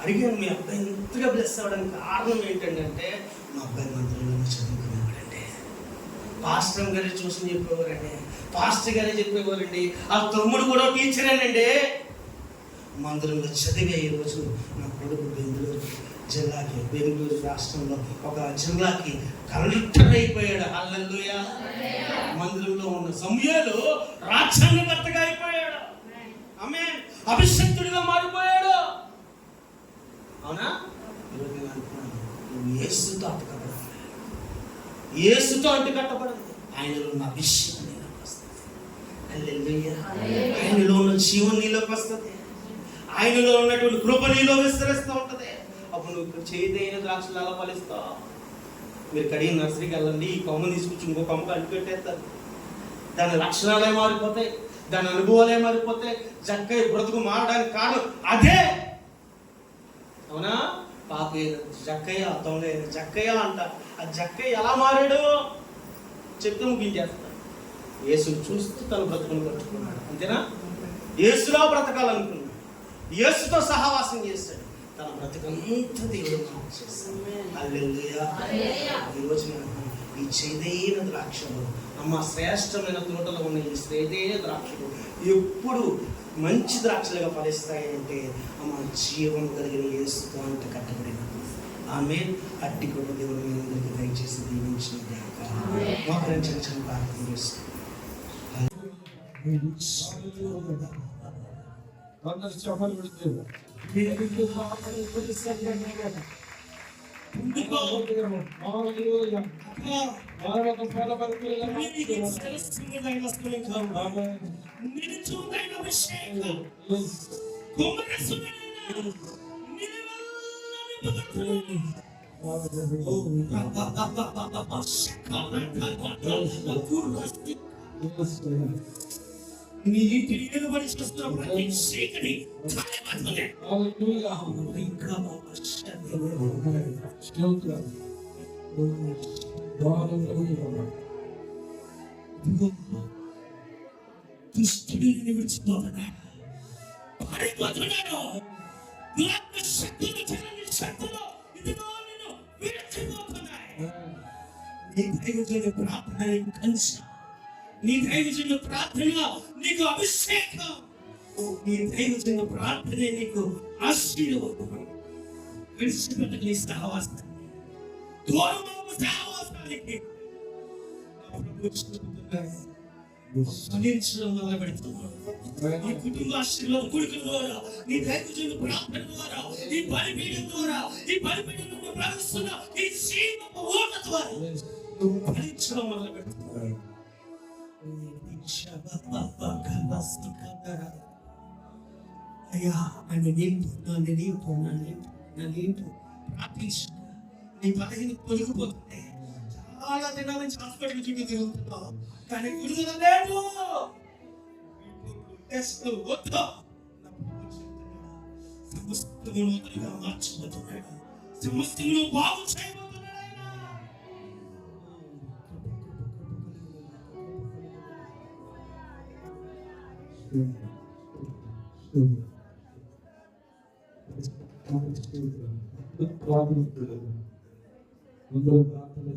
అడిగాను మీ అబ్బాయి ఇంతగా బ్లెస్ అవ్వడానికి కారణం ఏంటంటే, మా అబ్బాయి మందిరంలో చదువుకునేవాడండి, పాస్టర్ గారే చూసి చెప్పేవారండి, పాస్టర్ గారే చెప్పేవారండి, ఆ తమ్ముడు కూడా టీచరేనండి, మందిరంలో చదివే ఈరోజు నా కొడుకు బెంగళూరు రాష్ట్రంలో ఒక జిల్లాకి కలెక్టర్ అయిపోయాడు. హల్లెలూయా. మందిరంలో ఉన్న సమయాలు రాజ్యాంగకర్తగా అయిపోయాడు. ఆమేన్. అభిషక్తుడిగా మారిపోయాడు. అవునా? ఈరోజు నేను అనుకున్నాను, నువ్వు యేసుతో అంటుకట్టబడాలి, యేసుతో అంటుకట్టబడాలి. ఆయనలో ఉన్న అభిషేకం నీలోకి వస్తుంది. హల్లెలూయా. ఆయనలో ఉన్న జీవం నీలోకి వస్తుంది. ఆయనలో ఉన్నటువంటి కృప నీలో విస్తరిస్తూ ఉంటుంది. అప్పుడు నువ్వు చేదైన ద్రాక్షలు ఎలా ఫలిస్తావు? మీరు కడిగిన నర్సరీకి వెళ్ళండి, ఈ కొమ్మని తీసుకొచ్చి ఇంకో కొమ్మకు అంటుపెట్టేస్తారు. దాని లక్షణాలే మారిపోతాయి, దాని అనుభవాలే మారిపోతాయి. జక్కయ్య బ్రతుకు మారడానికి కారణం అదే. అవునా? పాప జక్కయ్య, తొంగైన జక్కయ్య అంట. ఆ జక్కయ్య ఎలా మారాడు చెప్తే ముగించేస్తాడు. యేసు చూస్తూ తన బ్రతుకును కట్టుకున్నాడు. అంతేనా? యేసులా బ్రతకాలనుకున్నాడు, యేసుతో సహవాసం చేస్తాడు, తన బ్రతుకంతా దేవుడు చేస్తాడు. హల్లెలూయా. ఈరోజు ఈ చేదైన ద్రాక్షలు, అమ్మ శ్రేష్టమైన తోటలో ఉన్న ఈ చేదైన ద్రాక్షలు ఎప్పుడు మంచి ద్రాక్షలుగా ఫలిస్తాయి అంటే, అమ్మ జీవం కలిగిన యేసుతో అంత కట్టబడిన ఆమె అట్టి గొప్ప దేవుడు మీ అందరికీ దయచేసి దీవించిన మోకరించిన ప్రార్థన చేస్తాం. నీ ఇంటిని నిలబడి చూస్తున్న ప్రతి చీకటి కాలిపోతుంది. దుష్టుడిని విడిచిపోతున్నాడు, పారిపోతున్నాడు. శక్తులు శక్తులు ఇదిగో నేను విడిచిపోతున్నాయి. నీ దైవజన ప్రార్థన కలిసి, నీ దైవజన ప్రార్థన నీకు అభిషేకం, నీ దైవజన ప్రార్థనే నీకు ఆశీర్వాదం. విడిచిపెట్టని సహవాసాన్ని, దూరము సహవాసానికి ఫలించడం వల్ల పెడుతున్నాడు. నీ కుటుంబ ఆశీర్వాదం కొడుకుల ద్వారా, నీ దైవజన ప్రార్థన ద్వారా, నీ బలిపీఠం ద్వారా, నీ బలిపీఠంలో ప్రవహిస్తున్న ఈ జీవపు ఓట ద్వారా నువ్వు ఫలించడం వల్ల పెడుతున్నాడు. అయ్యా ఆయన నేను ప్రార్థించు. నీ బలహీన తొలగిపోతుంది. చాలా దినాల నుంచి హాస్పిటల్ చుట్టూ తిరుగుతున్నావు, కానీ విడుదల లేదు. సమస్తమును నూతనంగా మార్చబోతున్నాడు, సమస్తమును బాగు చేయబోతున్నాడు. ప్రార్థన